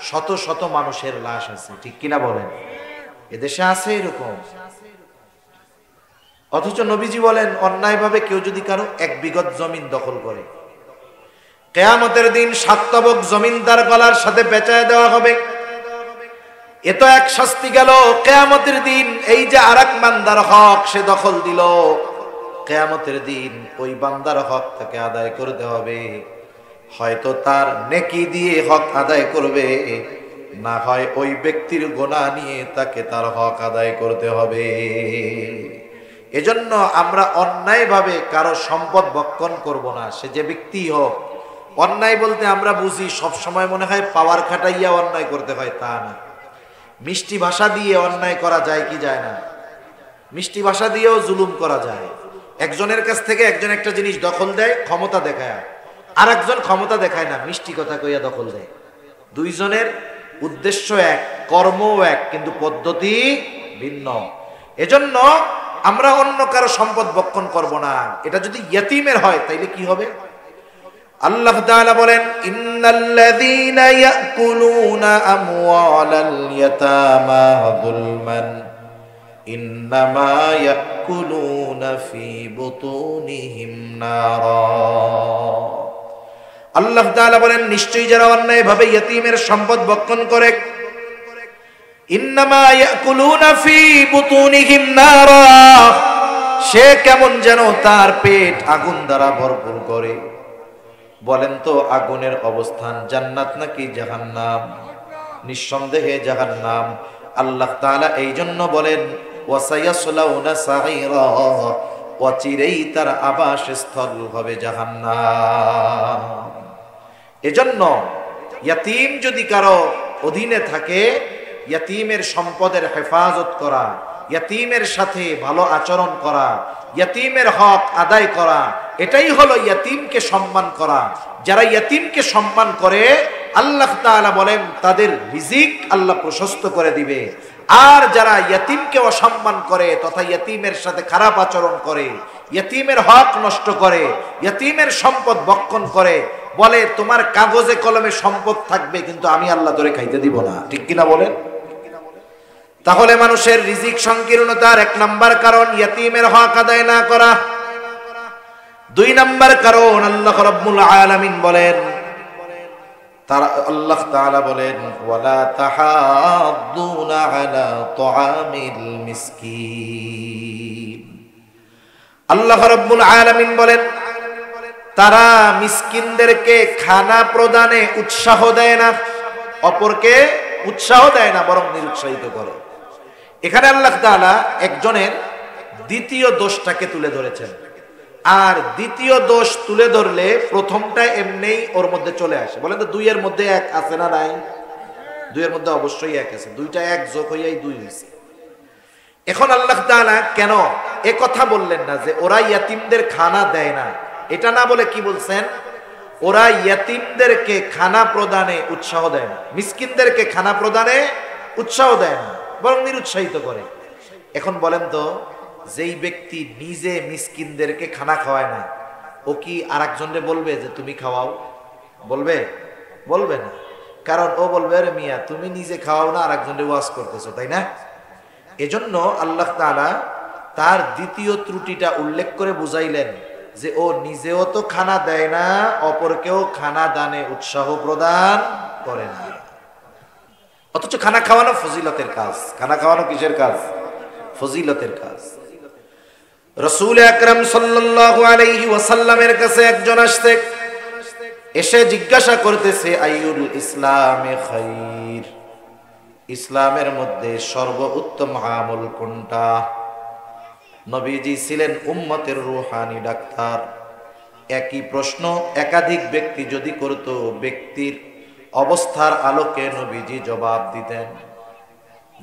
শত শত মানুষের লাশ আছে। ঠিক কিনা বলেন? এদেশে আছে এরকম। অথচ নবীজি বলেন অন্যায়ভাবে কেউ যদি কারো 1 বিঘত জমিন দখল করে, কিয়ামতের দিন 7 তবক জমিন তার গলার সাথে পেঁচায় দেওয়া হবে। এ তো এক শাস্তি গেল। কিয়ামতের দিন এই যে আরেক বান্দার হক সে দখল দিল, কিয়ামতের দিন ওই বান্দার হক তাকে আদায় করতে হবে। হয়তো তার নেকি দিয়ে হক আদায় করবে, না হয় ওই ব্যক্তির গুনাহ নিয়ে তাকে তার হক আদায় করতে হবে। এজন্য আমরা অন্যায়ভাবে কারো সম্পদ ভক্ষণ করব না, সে যে ব্যক্তি হোক। অন্যায় বলতে আমরা বুঝি সব সময় মনে হয় পাওয়ার খাটাইয়া অন্যায় করতে হয়, তা না। মিষ্টি ভাষা দিয়ে অন্যায় করা যায় কি যায় না? মিষ্টি ভাষা দিয়েও জুলুম করা যায়। একজনের কাছ থেকে একজন একটা জিনিস দখল দেয় ক্ষমতা দেখায়, আর একজন ক্ষমতা দেখায় না, মিষ্টি কথা কইয়া দখল দেয়। দুইজনের উদ্দেশ্য এক, কর্মও এক, কিন্তু পদ্ধতি ভিন্ন। এজন্য আমরা অন্য কারো সম্পদ ভক্ষণ করব না। এটা যদি ইয়তীমের হয় তাইলে কি হবে? আল্লাহ তাআলা বলেন ইন্নাল্লাযীনা ইয়াকুলুনা আমওয়ালাল ইয়াতামা যুলমান ইন্নামা ইয়াকুলুনা ফি বুতুনিহিম নারা। আল্লাহ তাআলা বলেন নিশ্চয়ই যারা অন্যায়ভাবে ইয়তীমের সম্পদ ভক্ষণ করে, ইন্নামা ইয়াকুলুনা ফি বুতুনিহিম নারা, সে কেমন যেন তার পেট আগুন দ্বারা ভরপুর করে। বলেন তো আগুনের অবস্থান জান্নাত নাকি জাহান্নাম? নিঃসন্দেহে জাহান্নাম। আল্লাহ তাআলা এই জন্য বলেন ওয়াসায়াসলাউনা সাঈরা, অচিরেই তার আবাসস্থল হবে জাহান্নাম। এজন্য ইয়তীম যদি কারো অধীনে থাকে, ইয়তীমের সম্পদের হেফাজত করা, ইয়তীমের সাথে ভালো আচরণ করা, ইয়তীমের হক আদায় করা, এটাই হলো ইয়তীমকে সম্মান করা। যারা ইয়তীমকে সম্মান করে আল্লাহ তাআলা বলেন তাদের রিজিক আল্লাহ প্রশস্ত করে দিবে। আর যারা ইয়তীমকে অসম্মান করে তথা ইয়তীমের সাথে খারাপ আচরণ করে, ইয়তীমের হক নষ্ট করে, ইয়তীমের সম্পদ ভক্ষণ করে, বলে তোমার কাগজে কলমে সম্পদ থাকবে কিন্তু আমি আল্লাহ তোরে খাইতে দিব না। ঠিক কিনা বলেন? তাহলে মানুষের রিজিক সংকীর্ণতার 1 নাম্বার কারণ ইয়তীমের হক আদায় না করা। 2 নাম্বার কারণ আল্লাহ রাব্বুল আলামিন বলেন, আল্লাহ তাআলা বলেন ওয়ালা তাহাদ্দুনা আলা তুআমিল মিসকিন। আল্লাহ রাব্বুল আলামিন বলেন তারা মিসকিনদেরকে খানা প্রদানে উৎসাহ দেয় না, অপরকে উৎসাহ দেয় না, বরং নিরুৎসাহিত করে। এখানে আল্লাহ তাআলা একজনের দ্বিতীয় দোষটাকে তুলে ধরেছেন। আর দ্বিতীয় দোষ তুলে ধরলে প্রথমটা এমনিই ওর মধ্যে চলে আসে। বলেন তো 2 এর মধ্যে 1 আছে না নাই? 2 এর মধ্যে অবশ্যই 1 আছে। 2টা 1 যোগ হইয়াই 2 হইছে। এখন আল্লাহ তাআলা কেন এ কথা বললেন না যে ওরা ইয়াতিমদের খানা দেয় না, এটা না বলে কি বলছেন, ওরা ইয়াতিমদেরকে খানা প্রদানে উৎসাহ দেয় না, মিসকিনদেরকে খানা প্রদানে উৎসাহ দেয় না, বরং নিরুৎসাহিত করে। এখন বলেন তো, যেই ব্যক্তি নিজে মিসকিনদেরকে খানা খাওয়ায় না, ও কি আরেকজনকে বলবে যে তুমি খাওয়াও? বলবে? বলবে না। কারণ ও বলবে, আরে মিয়া তুমি নিজে খাওয়াও না, আরেকজনকে ওয়াজ করতেছো, তাই না? এজন্য আল্লাহ তাআলা তার দ্বিতীয় ত্রুটিটা উল্লেখ করে বুঝাইলেন যে ও নিজেও তো খানা দেয় না, অপরকেও খানা দানে উৎসাহ প্রদান করে না। অথচ খানা খাওয়ানো ফজিলতের কাজ। খানা খাওয়ানো কিসের কাজ? ফজিলতের কাজ। রাসূল আকরাম সাল্লাল্লাহু আলাইহি ওয়াসাল্লামের কাছে একজন আসছে, এসে জিজ্ঞাসা করতেছে, আইয়ুল ইসলামে খায়র, ইসলামের মধ্যে সর্বোত্তম আমল কোনটা? নবীজি ছিলেন উম্মতের রূহানি ডাক্তার। একই প্রশ্ন একাধিক ব্যক্তি যদি করত, ব্যক্তির অবস্থার আলোকে নবীজি জবাব দিতেন।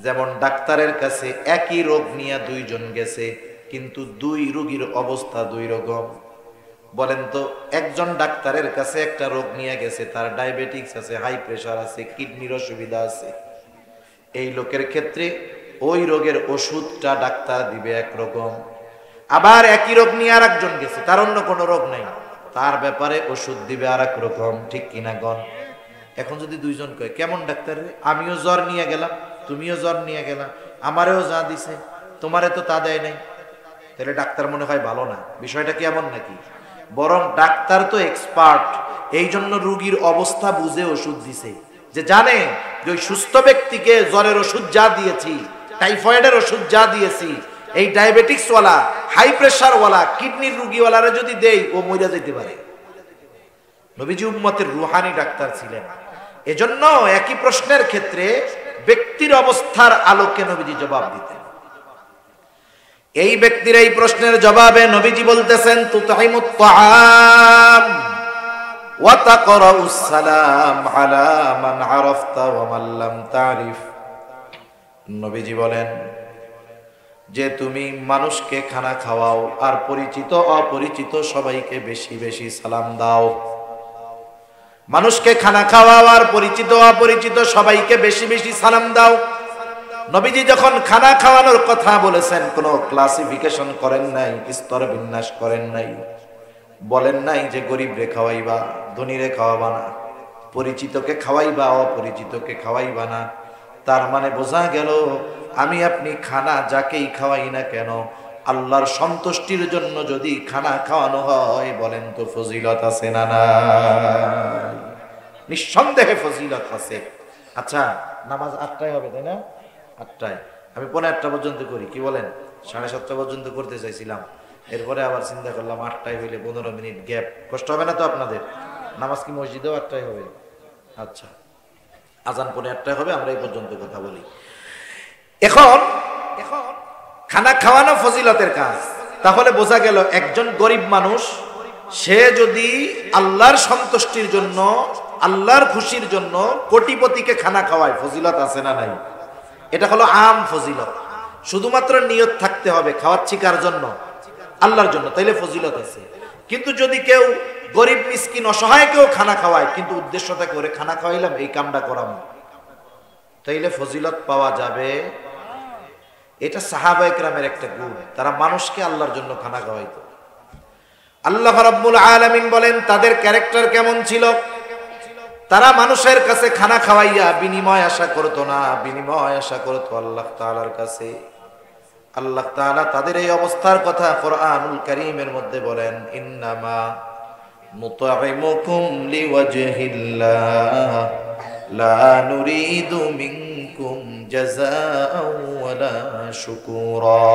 যেমন ডাক্তারের কাছে একই রোগ নিয়ে দুইজন গেছে, কিন্তু দুই রোগীর অবস্থা দুই রকম। বলেন তো, একজন ডাক্তারের কাছে একটা রোগ নিয়ে গেছে, তার ডায়াবেটিস আছে, হাই প্রেশার আছে, কিডনির অসুবিধা আছে। এই লোকের ক্ষেত্রে ওই রোগের ওষুধটা ডাক্তার দিবে একরকম। আবার একই রোগ নিয়ে আর একজন গেছে, তার অন্য কোনো রোগ নাই, তার ব্যাপারে ওষুধ দিবে আর এক রকম। ঠিক কিনা গণ? এখন যদি দুইজন কয়, কেমন ডাক্তার রে, আমিও জ্বর নিয়ে গেলাম, তুমিও জ্বর নিয়ে গেলাম, আমারেও যা দিছে তোমারে তো তা দেয় নাই, তাহলে ডাক্তার মনে হয় ভালো না। বিষয়টা কি এমন নাকি? বরং ডাক্তার তো এক্সপার্ট, এই জন্য রোগীর অবস্থা বুঝে ওষুধ দিছে, যে জানে যে ওই সুস্থ ব্যক্তিকে জ্বরের ওষুধ যা দিয়েছি, টাইফয়েডের ওষুধ যা দিয়েছি, এই ডায়াবেটিক্স ওয়ালা, হাই প্রেশার ওয়ালা, কিডনির রোগীওয়ালারা যদি দেই, ও মরে যেতে পারে। নবীজি উম্মতের রূহানি ডাক্তার ছিলেন। এজন্য একই প্রশ্নের ক্ষেত্রে ব্যক্তির অবস্থার আলোকে নবীজি জবাব দিতেন। এই ব্যক্তির এই প্রশ্নের জবাবে নবীজি বলতেছেন, তুতাইমুত তাআম ওয়া তাকরাউস সালাম আলা মান আরাফতা ওয়া মান লাম তারিফ। নবীজি বলেন যে তুমি মানুষকে খানা খাওয়াও, আর পরিচিত অপরিচিত সবাইকে বেশি বেশি সালাম দাও। মানুষকে খানা খাওয়াও আর পরিচিত অপরিচিত সবাইকে বেশি বেশি সালাম দাও। নবীজি যখন খানা খাওয়ানোর কথা বলেছেন, কোনো ক্লাসিফিকেশন করেন নাই, স্তর বিন্যাস করেন নাই, বলেন নাই যে গরিব রে খাওয়াইবা, ধনী রে খাওয়াবা না, পরিচিতকে খাওয়াইবা, অপরিচিতকে খাওয়াইবা না। তার মানে বোঝা গেল, আমি আপনি খানা যাকেই খাওয়াই না কেন, আল্লাহর সন্তুষ্টির জন্য যদি খানা খাওয়ানো হয়, বলেন তো ফজিলত আছে না নাই? নিঃসন্দেহে ফজিলত আছে। আচ্ছা, নামাজ 8টায় হবে তাই না? 8টায়। আমি 8:45 পর্যন্ত করি, কি বলেন? 7:30 পর্যন্ত করতে চাইছিলাম, এরপরে আবার চিন্তা করলাম 8টায় হইলে 15 মিনিট গ্যাপ, কষ্ট হবে না তো আপনাদের? নামাজ কি মসজিদেও 8টায় হবে? আচ্ছা, আজান 8:45 হবে, আমরা এই পর্যন্ত কথা বলি। এখন খানা খাওয়ানো ফজিলতের কাজ। তাহলে বোঝা গেল, একজন গরিব মানুষ সে যদি আল্লাহর সন্তুষ্টির জন্য, আল্লাহর খুশির জন্য কোটিপতিকে খানা খাওয়ায়, ফজিলত আছে না নাই? এটা হলো আম ফজিলত। শুধুমাত্র নিয়ত থাকতে হবে, খাওয়াচ্ছি কার জন্য? আল্লাহর জন্য, তাইলে ফজিলত আছে। কিন্তু যদি কেউ গরিব মিসকিন অসহায়কেও খানা খাওয়ায়, কিন্তু উদ্দেশ্য থাকে ওরে খানা খাওয়াইলাম এই কামটা করাম, তাইলে ফজিলত পাওয়া যাবে। এটা সাহাবায়ে কেরামের একটা গুণ, তারা মানুষকে আল্লাহর জন্য খানা খাওয়াইতো। আল্লাহ রাব্বুল আলামিন বলেন তাদের ক্যারেক্টার কেমন ছিল। তারা মানুষের কাছে খানা খাওয়াইয়া বিনিময় আশা করতো না, বিনিময় আশা করতো আল্লাহ তাআলার কাছে। আল্লাহ তাআলা তাদের এই অবস্থার কথা কোরআনুল কারীমের মধ্যে বলেন, ইন্নামা নুতঈমুকুম লিওয়াজহিল্লাহ লা নুরিদু মিনকুম জাযাআও ওয়ালা শুকুরা।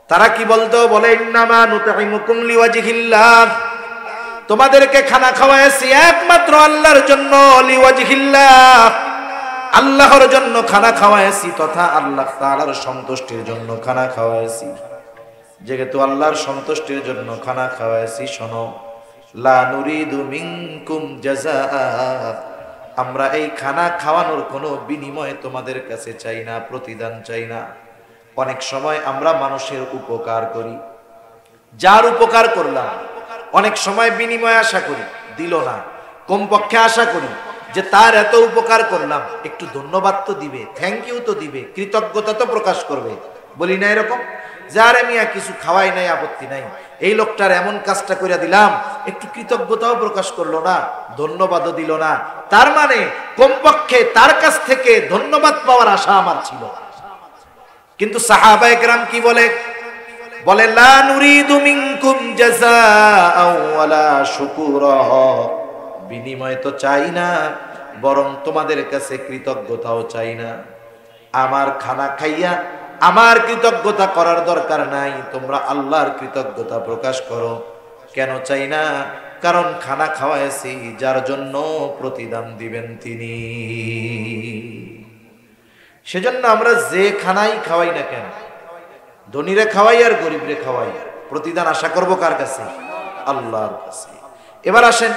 তারা কি বলতো? বলে ইন্নামা নুতঈমুকুম লিওয়াজহিল্লাহ, তোমাদেরকে খানা খাওয়াইছি একমাত্র আল্লাহর জন্য, লিওয়াজহিল্লাহ, আল্লাহর জন্য খানা খাওয়াইছি, তথা আল্লাহ তাআলার সন্তুষ্টির জন্য খানা খাওয়াইছি। যেহেতু আল্লাহর সন্তুষ্টির জন্য খানা খাওয়াইছি, শোনো, লা নুরিদু মিনকুম জাযাআ, আমরা এই খানা খাওয়ানোর কোনো বিনিময় তোমাদের কাছে চাই না, প্রতিদান চাই না। অনেক সময় আমরা মানুষের উপকার করি, যার উপকার করলাম অনেক সময় বিনিময় আশা করি, দিল না, কমপক্ষে আশা করি যে তার এত উপকার করলাম একটু ধন্যবাদ তো দিবে, থ্যাংক ইউ তো দিবে, কৃতজ্ঞতা তো প্রকাশ করবে। বলি না এরকম? যারে মিয়া কিছু খাওয়াই নাই, আপত্তি নাই, এই লোকটার এমন কাজটা করে দিলাম, একটু কৃতজ্ঞতাও প্রকাশ করলো না, ধন্যবাদও দিল না, তার মানে কমপক্ষে তার কাছ থেকে ধন্যবাদ পাওয়ার আশা আমার ছিল। কিন্তু সাহাবায়ে কেরাম কি বলে? বলে লা নুরিদু মিনকুম জাযাআও ওয়ালা শুকুরা, বিনিময় তো চাই না, বরং তোমাদের কাছে কৃতজ্ঞতাও চাই না। আমার খানা খাইয়া আমার কৃতজ্ঞতা করার দরকার নাই, তোমরা আল্লাহর কৃতজ্ঞতা প্রকাশ করো। কেন চাই না? কারণ খানা খাওয়াইছি যার জন্য প্রতিদান দিবেন তিনি। সেজন্য আমরা যে খানাই খাওয়াই না কেন, ধনীরে খাওয়াই আর গরিবরে খাওয়াই, প্রতিদান আশা করব কার কাছে? আল্লাহর কাছে। এবার আসেন,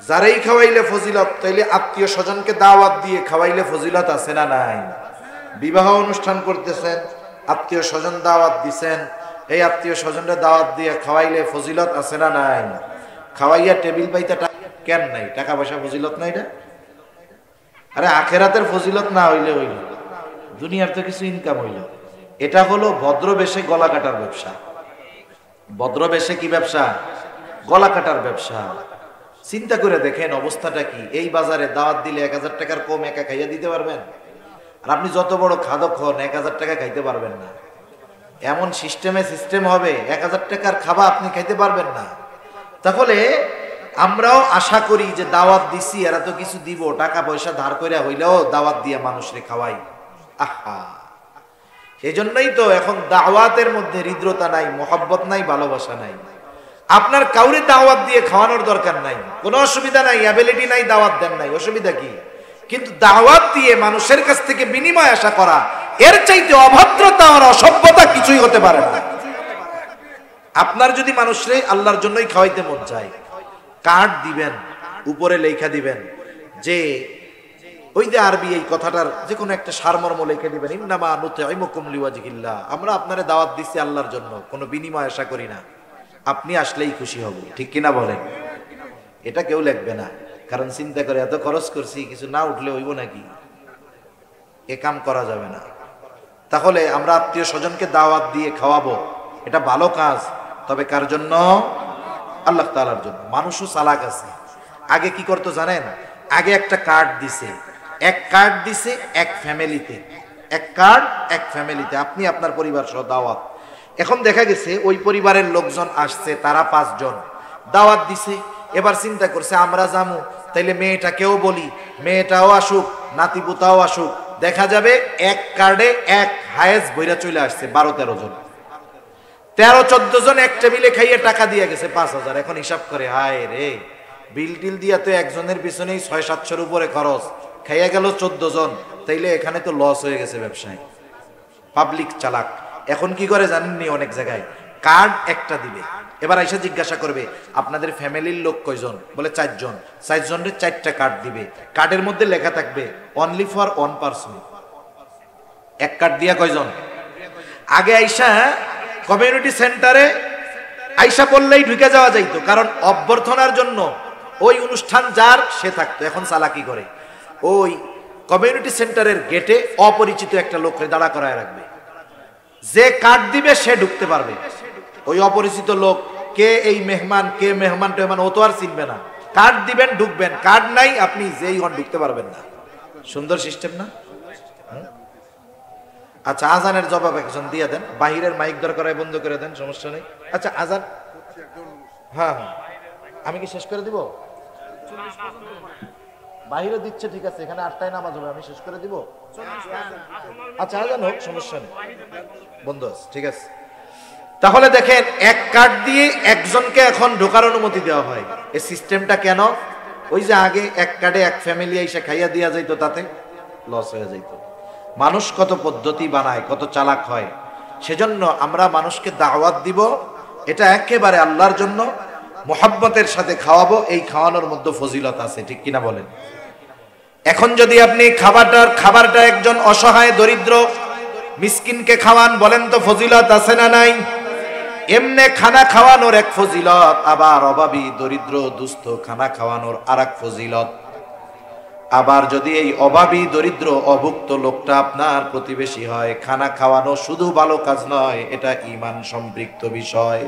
যারাই খাওয়াইলে ফজিলত, তাইলে আত্মীয় স্বজনকে দাওয়াত দিয়ে খাওয়াইলে ফজিলত আছে না নাই? বিবাহ অনুষ্ঠান করতেছেন, আত্মীয় স্বজন দাওয়াত দিছেন, এই আত্মীয় স্বজনরা দাওয়াত দিয়ে খাওয়াইলে ফজিলত আছে না নাই? খাওয়াইয়া টেবিল পাইতে কেন নাই? টাকা পয়সা ফজিলত নাই এটা? আরে আখেরাতের ফজিলত না হইলে হইল, দুনিয়ার তো কিছু ইনকাম হইল। এটা হলো ভদ্রবেশে গলা কাটার ব্যবসা। ভদ্রবেশে কি ব্যবসা? গলা কাটার ব্যবসা। চিন্তা করে দেখেন অবস্থাটা কি। এই বাজারে দাওয়াত দিলে 1000 টাকার কম একা খাইয়া দিতে পারবেন? আর আপনি যত বড় খাদক হন 1000 টাকা খাইতে পারবেন না। এমন সিস্টেম হবে 1000 টাকার খাবার আপনি খাইতে পারবেন না। তাহলে আমরাও আশা করি যে দাওয়াত দিছি, এরা তো কিছু দিব, টাকা পয়সা ধার করে হইলেও দাওয়াত দিয়ে মানুষরে খাওয়াই। আহা, সেই জন্যই তো এখন দাওয়াতের মধ্যে হৃদ্রতা নাই, মহব্বত নাই, ভালোবাসা নাই। আপনার কাউরে দাওয়াত দিয়ে খাওয়ানোর দরকার নাই, কোনো অসুবিধা নাই, অ্যাবিলিটি নাই, দাওয়াত দেন নাই, অসুবিধা কি? কিন্তু দাওয়াত দিয়ে মানুষের কাছ থেকে বিনিময় আশা করা, এর চাইতে অভদ্রতা আর অসভ্যতা কিছুই হতে পারে না। আপনার যদি মানুষরে আল্লাহর জন্যই খাওয়াইতে মন চায়, কার্ড দিবেন, উপরে লেখা দিবেন যে ওই যে আরবি এই কথাটার যে কোনো একটা সারমর্ম লিখে দিবেন, ইন্নামা নুতঈমুকুম লিওয়াজহিল্লাহ, আমরা আপনারে দাওয়াত দিচ্ছি আল্লাহর জন্য, কোনো বিনিময় আশা করি না, আপনি আসলেই খুশি হব। ঠিক কিনা বলেন? এটা কেউ লিখবে না, কারণ চিন্তা করে এত খরচ করছি, কিছু না উঠলে হইব নাকি? এ কাম করা যাবে না। তাহলে আমরা আত্মীয় স্বজনকে দাওয়াত দিয়ে খাওয়াবো, এটা ভালো কাজ, তবে কার জন্য? আল্লাহ তাআলার জন্য। মানুষও চালাক আছে। আগে কি করতো জানেন? আগে একটা কার্ড দিছে, এক কার্ড দিছে এক ফ্যামিলিতে, এক কার্ড এক ফ্যামিলিতে, আপনি আপনার পরিবার সহ দাওয়াত। এখন দেখা গেছে ওই পরিবারের লোকজন আসছে, তারা 5 জন দাওয়াত দিছে। এবার চিন্তা করছে আমরা যামু, তাইলে মেয়েটাকেও বলি, মেয়েটাও আসুক, নাতিপুতাও আসুক। দেখা যাবে এক কার্ডে এক হায়েস বইরা চলে আসছে 12-13 জন, 13-14 জন এক টেবিলে খাইয়ে টাকা দিয়ে গেছে 5000। এখন হিসাব করে, হায় রে, বিল টিল দিয়া তো একজনের পিছনেই 600-700 উপরে খরচ, খাইয়া গেল 14 জন, তাইলে এখানে তো লস হয়ে গেছে ব্যবসায়। পাবলিক চালাক। এখন কি করে জানেননি? অনেক জায়গায় কার্ড একটা দিবে, এবার আইসা জিজ্ঞাসা করবে আপনাদের ফ্যামিলির লোক কয়জন? বলে 4 জন। 4 জনের 4টা কার্ড দিবে, কার্ডের মধ্যে লেখা থাকবে অনলি ফর 1 পারসন। এক কার্ড দিয়া কয়জন? আগে আইসা কমিউনিটি সেন্টারে আইসা পড়লেই ঢুকে যাওয়া যাইতো, কারণ অভ্যর্থনার জন্য ওই অনুষ্ঠান যার সে থাকতো। এখন চালাকি করে ওই কমিউনিটি সেন্টারের গেটে অপরিচিত একটা লোককে দাঁড়া করায় রাখবে, যে কার্ড দিবে সে ঢুকতে পারবে। ওই অপরিচিত লোক কে এই মেহমান, কে মেহমান টেহমান, ও তো আর চিনবে না। কার্ড দিবেন, ঢুকবেন, কার্ড নাই আপনি যেই হন ঢুকতে পারবেন না। সুন্দর সিস্টেম না? আচ্ছা, আজানের জবাব একজন দিয়ে দেন, বাহিরের মাইক দরকার হয় বন্ধ করে দেন, সমস্যা নেই। আচ্ছা আজান, হ্যাঁ হ্যাঁ, আমি কি শেষ করে দিব? বাহিরে দিচ্ছে, ঠিক আছে, এখানে 8টায় নামাজ হবে, আমি শেষ করে দিব। আচ্ছা আজান হোক, সমস্যা নেই, বন্ধ আছে, ঠিক আছে। তাহলে দেখেন, এক কার্ড দিয়ে একজনকে এখন ঢোকার অনুমতি দেওয়া হয়। এই সিস্টেমটা কেন? ওই যে আগে এক কার্ডে এক ফ্যামিলি এসে খাইয়া দিয়া যাইত, তাতে লস হয়ে যাইত। মানুষ কত পদ্ধতি বানায়, কত চালাক হয়। সেজন্য আমরা মানুষকে দাওয়াত দিব, এটা একেবারে আল্লাহর জন্য, মোহাব্বতের সাথে খাওয়াবো। এই খাওয়ানোর মধ্যে ফজিলত আছে, ঠিক কিনা বলেন? এখন যদি আপনি খাবারটা একজন অসহায় দরিদ্র মিসকিনকে খাওয়ান, বলেন তো ফজিলত আছে না নাই? এমনে খানা খাওয়ানোর এক ফজিলত, আবার অভাবী দরিদ্র দুস্থ খানা খাওয়ানোর আরেক ফজিলত। আবার যদি এই অভাবী দরিদ্র অভুক্ত লোকটা আপনার প্রতিবেশী হয়, খানা খাওয়ানো শুধু ভালো কাজ নয়, এটা ঈমান সম্পৃক্ত বিষয়।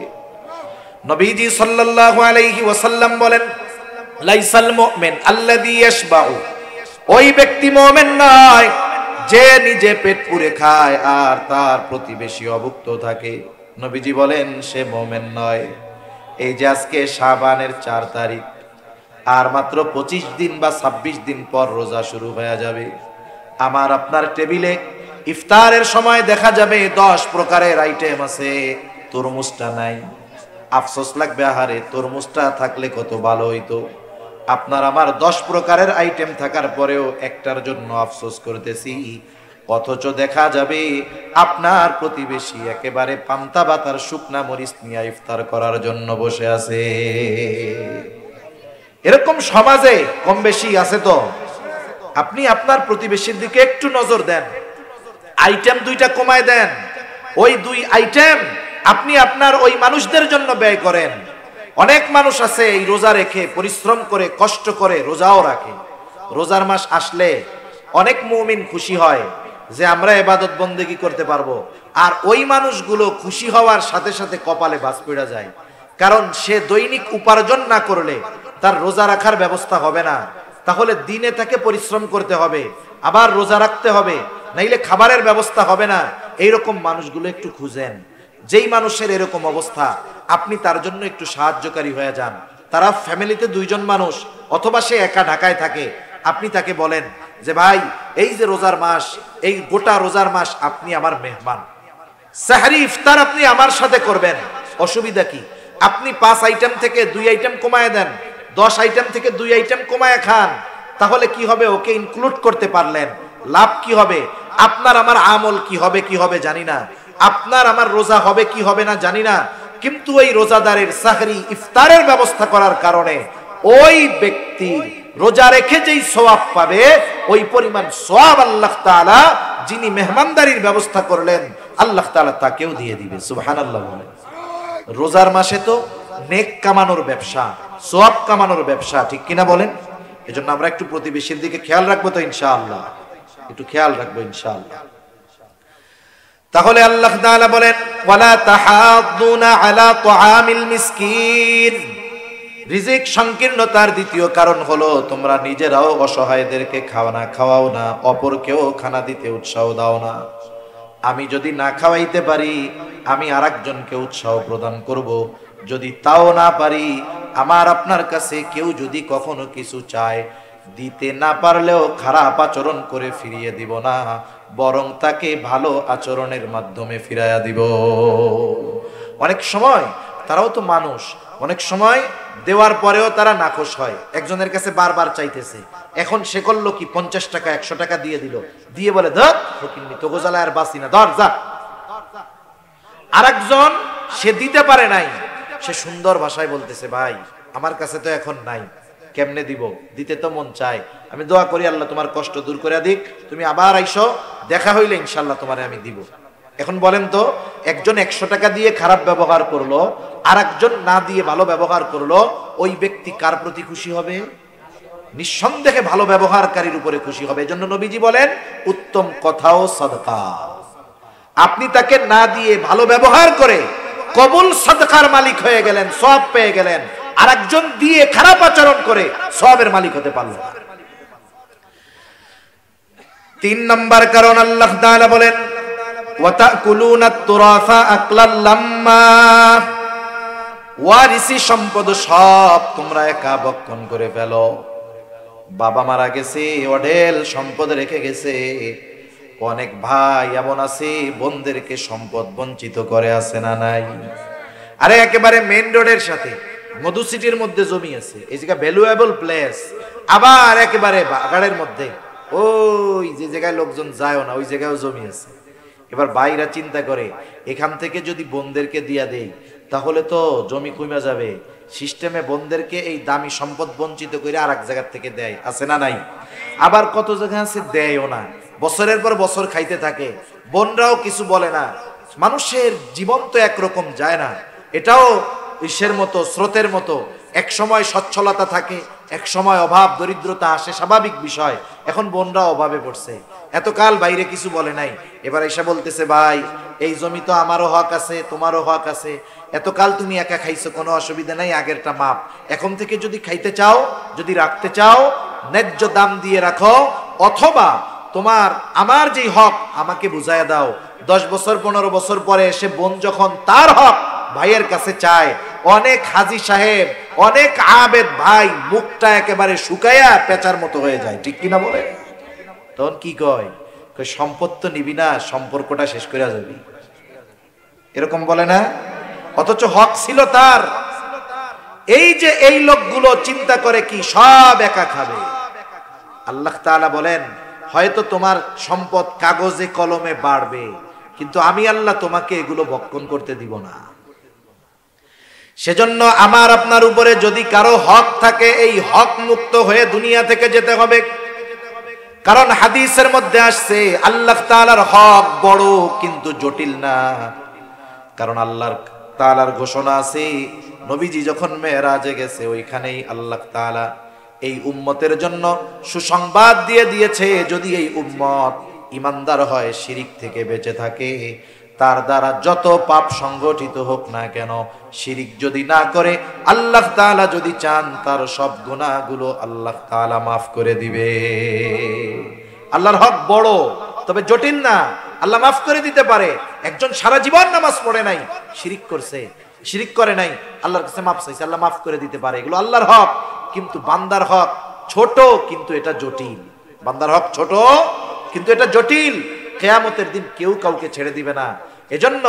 নবীজি সাল্লাল্লাহু আলাইহি ওয়াসাল্লাম বলেন, লাইসাল মুমিন আল্লাযী ইয়াশবাউ, ওই ব্যক্তি মুমিন নয় যে নিজে পেট পুরে খায় আর তার প্রতিবেশী অভুক্ত থাকে। নবীজি বলেন সে মুমিন নয়। এই যে আজকে শাবানের 4 তারিখ, আর মাত্র 25 দিন বা 26 দিন পর রোজা শুরু হয়ে যাবে। আমার আপনার টেবিলে ইফতারের সময় দেখা যাবে 10 প্রকারের আইটেম আছে, তরমুজটা নাই। আফসোস লাগবে, আহারে তরমুজটা থাকলে কত ভালো হইতো। আপনার আমার 10 প্রকারের আইটেম থাকার পরেও একটার জন্য আফসোস করতেছি, অথচ দেখা যাবে আপনার প্রতিবেশী একেবারে পান্তা ভাতার শুকনা মরিচ নিয়ে ইফতার করার জন্য বসে আছে। এরকম সমাজে কম বেশি আছে তো। আপনি আপনার প্রতিবেশীর দিকে একটু নজর দেন, আইটেম 2টা কমায় দেন, ওই 2 আইটেম আপনি আপনার ওই মানুষদের জন্য ব্যয় করেন। অনেক মানুষ আছে এই রোজা রেখে পরিশ্রম করে কষ্ট করে রোজাও রাখে। রোজার মাস আসলে অনেক মুমিন খুশি হয় যে আমরা ইবাদত বন্দেগী করতে পারবো, আর ওই মানুষগুলো খুশি হওয়ার সাথে সাথে কপালে বাজ পড়ে যায়, কারণ সে দৈনিক উপার্জন না করলে তার রোজা রাখার ব্যবস্থা হবে না। তাহলে দিনে তাকে পরিশ্রম করতে হবে, আবার রোজা রাখতে হবে, নাইলে খাবারের ব্যবস্থা হবে না। এইরকম মানুষগুলো একটু খুঁজেন। যেই মানুষের এরকম অবস্থা, আপনি তার জন্য একটু সাহায্যকারী হয়ে যান। তারা ফ্যামিলিতে 2 জন মানুষ, অথবা সে একা ঢাকায় থাকে, আপনি তাকে বলেন যে ভাই, এই যে রোজার মাস, এই গোটা রোজার মাস আপনি আমার মেহমান, সাহরি ইফতার আপনি আমার সাথে করবেন, অসুবিধা কি? আপনি 5 আইটেম থেকে 2 আইটেম কমায় দেন, 10 আইটেম থেকে 2 আইটেম কমায় খান। তাহলে কি হবে? ওকে ইনক্লুড করতে পারলেন, লাভ কি হবে? আপনার আমার আমল কি হবে জানি না, আপনার আমার রোজা হবে কি হবে না জানি না, কিন্তু ওই রোজাদারের সাহরি ইফতারের ব্যবস্থা করার কারণে ওই ব্যক্তি রোজা রেখে যেই সওয়াব পাবে, ওই পরিমাণ সওয়াব আল্লাহ তাআলা যিনি মেহমানদারির ব্যবস্থা করলেন, আল্লাহ তাআলা তাকেও দিয়ে দিবে। সুবহানাল্লাহ বলেন। রোজার মাসে তো নেক কামানোর ব্যবসা, সওয়াব কামানোর ব্যবসা, ঠিক কিনা বলেন? এজন্য আমরা একটু প্রতিবেশীর দিকে খেয়াল রাখবো তো ইনশাআল্লাহ, একটু খেয়াল রাখবো ইনশাআল্লাহ। তাহলে আল্লাহ তাআলা বলেন, ওয়ালা তাহাদ্দুনা আলা তুআমিল মিসকিন। রিজিক সংকীর্ণতার দ্বিতীয় কারণ হলো তোমরা নিজেরাও অসহায়দেরকে খাওয়াও না, অপরকেও খানা দিতে উৎসাহ দাও না। আমি যদি না খাওয়াইতে পারি, আমি আরেকজনকে উৎসাহ প্রদান করব। যদি তাও না পারি, আমার আপনার কাছে কেউ যদি কখনো কিছু চায়, দিতে না পারলেও খারাপ আচরণ করে ফিরিয়ে দিব না, বরং তাকে ভালো আচরণের মাধ্যমে ফিরাইয়া দিব। অনেক সময় তারাও তো মানুষ, অনেক সময় দেওয়ার পরেও তারা নাখোশ হয়। একজনের কাছে বারবার চাইতেছে, এখন সে করলো কি, 50 টাকা 100 টাকা দিয়ে দিল, দিয়ে বলে ধর ফকিন্নি, তো গোজালা আর বাসি না, ধর যা। আরেকজন সে দিতে পারে নাই, সে সুন্দর ভাষায় বলতেছে, ভাই আমার কাছে তো এখন নাই, কেমনে দিব, দিতে তো মন চায়, আমি দোয়া করি আল্লাহ তোমার কষ্ট দূর করে দিক, তুমি আবার আইসো, দেখা হইলে ইনশাল্লাহ তোমারে আমি দিব। এখন বলেন তো, একজন 100 টাকা দিয়ে খারাপ ব্যবহার করলো, আর একজন না দিয়ে ভালো ব্যবহার করলো, ওই ব্যক্তি কার প্রতি খুশি হবে? নিঃসন্দেহে ভালো ব্যবহারকারীর উপরে খুশি হবে। এজন্য নবীজি বলেন, উত্তম কথাও সাদকা। আপনি তাকে না দিয়ে ভালো ব্যবহার করে কবুল সাদকার মালিক হয়ে গেলেন, সওয়াব পেয়ে গেলেন। আর একজন দিয়ে খারাপ আচরণ করে সওয়াবের মালিক হতে পারলেন না। 3 নম্বর কারণ আল্লাহ তাআলা বলেন, ওয়াতাকুলুনা তুরাসা আকলাল লাম্মা। ওয়ারিসি সম্পদ সব তোমরা একা ভক্ষণ করে ফেলো। বাবা মারা গেছে, অঢেল সম্পদ রেখে গেছে, অনেক ভাই এমন আছে বোনদেরকে সম্পদ বঞ্চিত করে, আছে না নাই? আরে একেবারে মেইন রোডের সাথে মধু সিটির মধ্যে জমি আছে, এই জায়গা ভ্যালুয়েবল প্লেস, আবার একেবারে বাগাড়ের মধ্যে ওই যে জায়গায় লোকজন যায় না, ওই জায়গায়ও জমি আছে। এবার ভাইরা চিন্তা করে, এখান থেকে যদি বোনদেরকে দিয়া দেই, তাহলে তো জমি কমে যাবে। সিস্টেমে বোনদেরকে এই দামি সম্পদ বঞ্চিত করে আর এক জায়গার থেকে দেয়, আছে না নাই? আবার কত জায়গা আছে দেয়ও না, বছরের পর বছর খাইতে থাকে, বোনরাও কিছু বলে না। মানুষের জীবন তো একরকম যায় না, এটাও ইসের মতো, স্রোতের মতো, এক সময় সচ্ছলতা থাকে, এক সময় অভাব দরিদ্রতা আসে, স্বাভাবিক বিষয়। এখন বোনরা অভাবে পড়ছে, এতকাল বাইরে কিছু বলে নাই, এবার এসে বলতেছে ভাই এই জমি তো আমারও হক আছে, তোমারও হক আছে, এতকাল তুমি একা খাইছো, কোনো অসুবিধা নাই, আগেরটা মাপ, এখন থেকে যদি খাইতে চাও, যদি রাখতে চাও, ন্যায্য দাম দিয়ে রাখো, অথবা তোমার আমার যেই হক আমাকে বুঝাইয়া দাও। 10 বছর 15 বছর পরে এসে বোন যখন তার হক ভাইয়ের কাছে চায়, অনেক হাজী সাহেব, অনেক আবেদ ভাই মুখটা একেবারে শুকায়া পেঁচার মতো হয়ে যায়, ঠিক কিনা বলে? তখন কি কয়, সম্পদ তো নিবি না, সম্পর্কটা শেষ করে যাবি, এরকম বলে না? অথচ হক ছিল তার। এই যে এই লোকগুলো চিন্তা করে কি সব একা খাবে। আল্লাহ তাআলা বলেন হয়তো তোমার সম্পদ কাগজে কলমে বাড়বে, কিন্তু আমি আল্লাহ তোমাকে এগুলো ভক্ষণ করতে দিব না। সেজন্য আমার আপনার উপরে যদি কারো হক থাকে, এই হক মুক্ত হয়ে দুনিয়া থেকে যেতে হবে। কারণ হাদিসের মধ্যে আসছে আল্লাহ তাআলার হক বড় কিন্তু জটিল না। কারণ আল্লাহ তাআলার ঘোষণা আছে, নবীজি যখন মেরাজে গেছে ওইখানেই আল্লাহ তাআলা এই উম্মতের জন্য সুসংবাদ দিয়ে দিয়েছে, যদি এই উম্মত ইমানদার হয়, শিরিক থেকে বেঁচে থাকে, তার দ্বারা যত পাপ সংগঠিত হোক না কেন, শিরিক যদি না করে, আল্লাহ তাআলা যদি চান তার সব গুনাহগুলো আল্লাহ তাআলা মাফ করে দিবে। আল্লাহর হক বড় তবে জটিল না, আল্লাহ মাফ করে দিতে পারে। একজন সারা জীবন নামাজ পড়ে নাই, শিরিক করছে, শিরিক করে নাই, আল্লাহর কাছে মাফ চাইছে, আল্লাহ মাফ করে দিতে পারে। এগুলো আল্লাহর হক। কিন্তু বান্দার হক ছোট কিন্তু এটা জটিল। বান্দার হক ছোট কিন্তু এটা জটিল। কিয়ামতের দিন কেউ কাউকে ছেড়ে দিবে না। এজন্য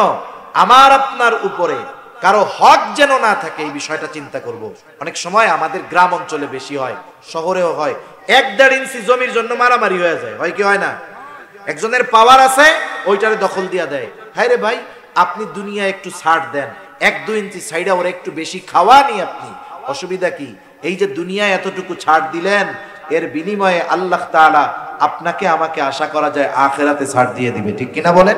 আমার আপনার উপরে কারো হক যেন না থাকে, এই বিষয়টা চিন্তা করব। অনেক সময় আমাদের গ্রাম অঞ্চলে বেশি হয়, শহরেও হয়, 1-1.5 ইঞ্চি জমির জন্য মারামারি হয়ে যায়, হয় কি হয় না? একজনের পাওয়ার আছে, ওইটারে দখল দিয়া দেয়। হায় রে ভাই, আপনি দুনিয়া একটু ছাড় দেন, 1-2 ইঞ্চি সাইডে ওরা একটু বেশি খাওয়া নি, আপনি অসুবিধা কি? এই যে দুনিয়া এতটুকু ছাড় দিলেন, এর বিনিময়ে আল্লাহ তাআলা আপনাকে আমাকে আশা করা যায় আখিরাতে ছাড় দিয়ে দিবে, ঠিক কিনা বলেন?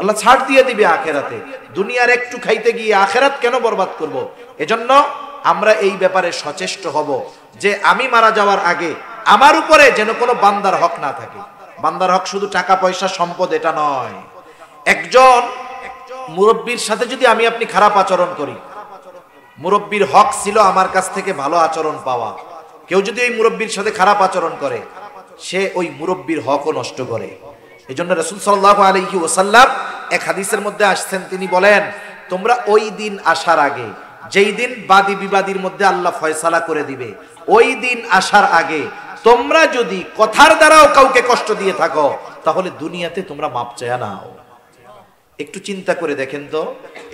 আল্লাহ ছাড় দিয়ে দিবে আখিরাতে। দুনিয়ার একটু খাইতে গিয়ে আখিরাত কেন বরবাদ করব? এজন্য আমরা এই ব্যাপারে সচেষ্ট হব যে আমি মারা যাওয়ার আগে আমার উপরে যেন কোনো বান্দার হক না থাকে। বান্দার হক শুধু টাকা পয়সা সম্পদ এটা নয়। একজন মুরব্বীর সাথে যদি আমি আপনি খারাপ আচরণ করি, মুরব্বীর হক ছিল আমার কাছ থেকে ভালো আচরণ পাওয়া। কেউ যদি ওই মুরব্বীর সাথে খারাপ আচরণ করে, সে ওই মুরব্বীর হকও নষ্ট করে। এজন্য রাসূল সাল্লাল্লাহু আলাইহি ওয়াসাল্লাম এক হাদিসের মধ্যে আসছেন, তিনি বলেন তোমরা ওই দিন আসার আগে, যেই দিন বাদী বিবাদীর মধ্যে আল্লাহ ফয়সালা করে দিবে, ওই দিন আসার আগে তোমরা যদি কথার দ্বারাও কাউকে কষ্ট দিয়ে থাকো, তাহলে দুনিয়াতে তোমরা মাপ চায়া নাও। একটু চিন্তা করে দেখেন তো,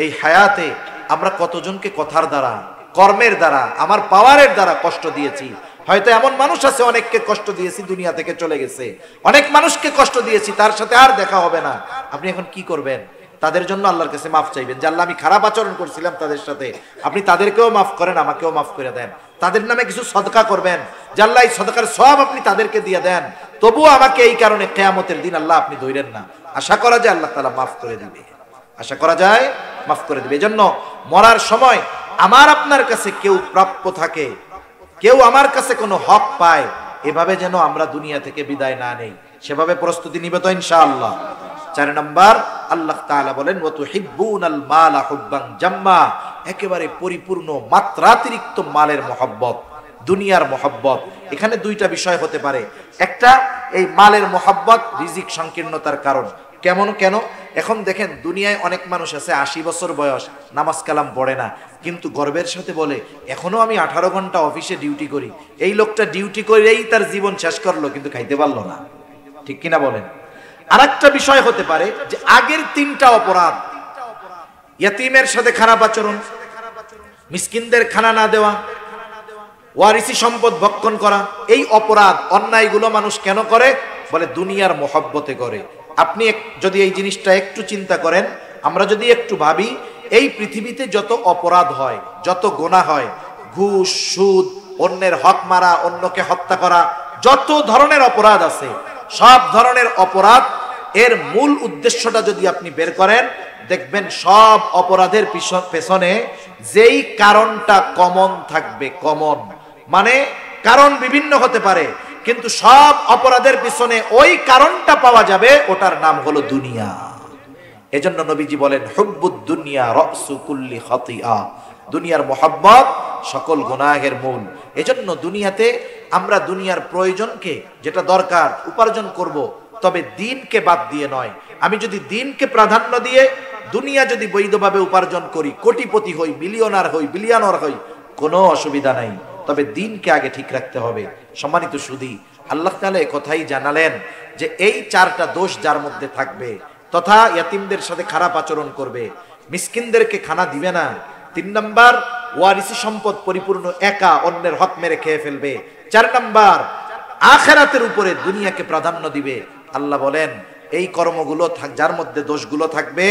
এই হায়াতে আমরা কতজনকে কথার দ্বারা, কর্মের দ্বারা, আমার পাওয়ারের দ্বারা কষ্ট দিয়েছি। হয়তো এমন মানুষ আছে অনেককে কষ্ট দিয়েছি, দুনিয়া থেকে চলে গেছে। অনেক মানুষকে কষ্ট দিয়েছি, তার সাথে আর দেখা হবে না। আপনি এখন কি করবেন? তাদের জন্য আল্লাহর কাছে মাফ চাইবেন যে আল্লাহ আমি খারাপ আচরণ করছিলাম তাদের সাথে, আপনি তাদেরকেও মাফ করেন, আমাকেও মাফ করে দেন। তাদের নামে কিছু সদকা করবেন যে আল্লাহ এই সদকার সওয়াব আপনি তাদেরকে দিয়ে দেন, তবুও আমাকে এই কারণে কিয়ামতের দিন আল্লাহ আপনি ধইরেন না। আশা করা যায় আল্লাহ তাআলা মাফ করে দিবে, আশা করা যায় মাফ করে দিবে। এজন্য মরার সময় আমার আপনার কাছে কেউ প্রাপ্য থাকে, কেউ আমার কাছে কোনো হক পায়, এভাবে যেন আমরা দুনিয়া থেকে বিদায় না নেই, সেভাবে প্রস্তুতি নিবে তো ইনশাআল্লাহ। 4 নাম্বার, আল্লাহ তাআলা বলেন ওয়া তুহিব্বুনাল মালা হুব্বান জাম্মা, একেবারে পরিপূর্ণ মাত্রাতিরিক্ত মালের মহব্বত, দুনিয়ার মহব্বত। এখানে দুইটা বিষয় হতে পারে। একটা, এই মালের মহব্বত রিজিক সংকীর্ণতার কারণ। কেন? এখন দেখেন দুনিয়ায় অনেক মানুষ আছে 80 বছর বয়স, নামাজ কালাম পড়ে না, কিন্তু গর্বের সাথে বলে এখনো আমি 18 ঘন্টা অফিসে ডিউটি করি। এই লোকটা ডিউটি করেই তার জীবন শেষ করলো, কিন্তু খাইতে পারলো না, ঠিক কিনা বলেন? আরেকটা বিষয় হতে পারে যে আগের 3টা অপরাধ, ইয়াতীমের সাথে খারাপ আচরণ, মিসকিনদের খানা না দেওয়া, ওয়ারিসি সম্পদ ভক্ষণ করা, এই অপরাধ অন্যায়গুলো মানুষ কেন করে? বলে দুনিয়ার মহব্বতে করে। আপনি যদি এই জিনিসটা একটু চিন্তা করেন, আমরা যদি একটু ভাবি, এই পৃথিবীতে যত অপরাধ হয়, যত গুনাহ হয়, ঘুষ, সুদ, অন্যের হক মারা, অন্যকে হত্যা করা, যত ধরনের অপরাধ আছে, সব ধরনের অপরাধ এর মূল উদ্দেশ্যটা যদি আপনি বের করেন, দেখবেন সব অপরাধের পেছনে যেই কারণটা কমন থাকবে, কমন মানে কারণ বিভিন্ন হতে পারে, কিন্তু সব অপরাধের পিছনে ওই কারণটা পাওয়া যাবে, ওটার নাম হলো দুনিয়া। এজন্য নবীজি বলেন, হুব্বুদ দুনিয়া রাসু কুল্লি খাতিআ, দুনিয়ার মোহাব্বত সকল গুনাহের মূল। এজন্য দুনিয়াতে আমরা দুনিয়ার প্রয়োজনকে, যেটা দরকার, উপার্জন করব, তবে দিনকে বাদ দিয়ে নয়। আমি যদি দিনকে প্রাধান্য দিয়ে দুনিয়া যদি বৈধভাবে উপার্জন করি, কোটিপতি হই, মিলিয়নার হই, বিলিয়নার হই, কোনো অসুবিধা নাই, তবে দিনকে আগে ঠিক রাখতে হবে। সম্মানিত সুধী, আল্লাহ তাআলা এই কথাই জানালেন যে এই চারটা দোষ যার মধ্যে থাকবে, তথা ইয়াতিমদের সাথে খারাপ আচরণ করবে, মিসকিনদেরকে খানা দিবে না, 3 নাম্বার ওয়ারিসি সম্পদ পরিপূর্ণ একা অন্যের হক মেরে খেয়ে ফেলবে, 4 নাম্বার আখিরাতের উপরে দুনিয়াকে প্রাধান্য দিবে। আল্লাহ বলেন এই কর্মগুলো যার মধ্যে দোষগুলো থাকবে,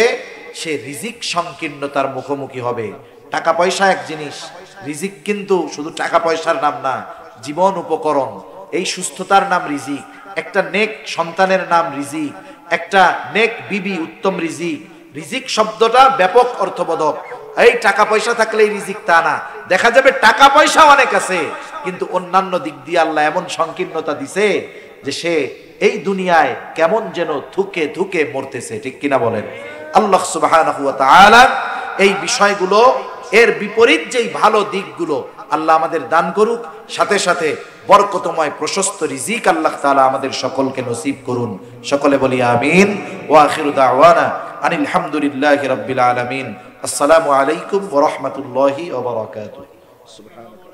সে রিজিক সংকীর্ণতার মুখোমুখি হবে। টাকা পয়সা এক জিনিস, রিজিক কিন্তু শুধু টাকা পয়সার নাম না, জীবন উপকরণ। এই সুস্থতার নাম রিজিক, একটা নেক সন্তানের নাম রিজিক, একটা নেক বিবি উত্তম রিজিক। রিজিক শব্দটা ব্যাপক অর্থবোধক। এই টাকা পয়সা থাকলেই রিজিক তা না, দেখা যাবে টাকা পয়সা অনেক আছে, কিন্তু অন্যান্য দিক দিয়ে আল্লাহ এমন সংকীর্ণতা দিছে যে সে এই দুনিয়ায় কেমন যেন থুকে থুকে মরতেছে, ঠিক কিনা বলেন? আল্লাহ সুবহানাহু ওয়া তাআলা এই বিষয়গুলো, এর বিপরীত যেই ভালো দিকগুলো আল্লাহ আমাদের দান করুক, সাথে সাথে বরকতময় প্রশস্ত রিজিক আল্লাহ তাআলা আমাদের সকলকে নসিব করুন। সকলে বলি আমিন। ওয়া আখিরু দাওয়ানা আনিল হামদুলিল্লাহি রাব্বিল আলামিন। আসসালামু আলাইকুম ওয়া রাহমাতুল্লাহি ওয়া বারাকাতুহু। সুবহানাল্লাহ।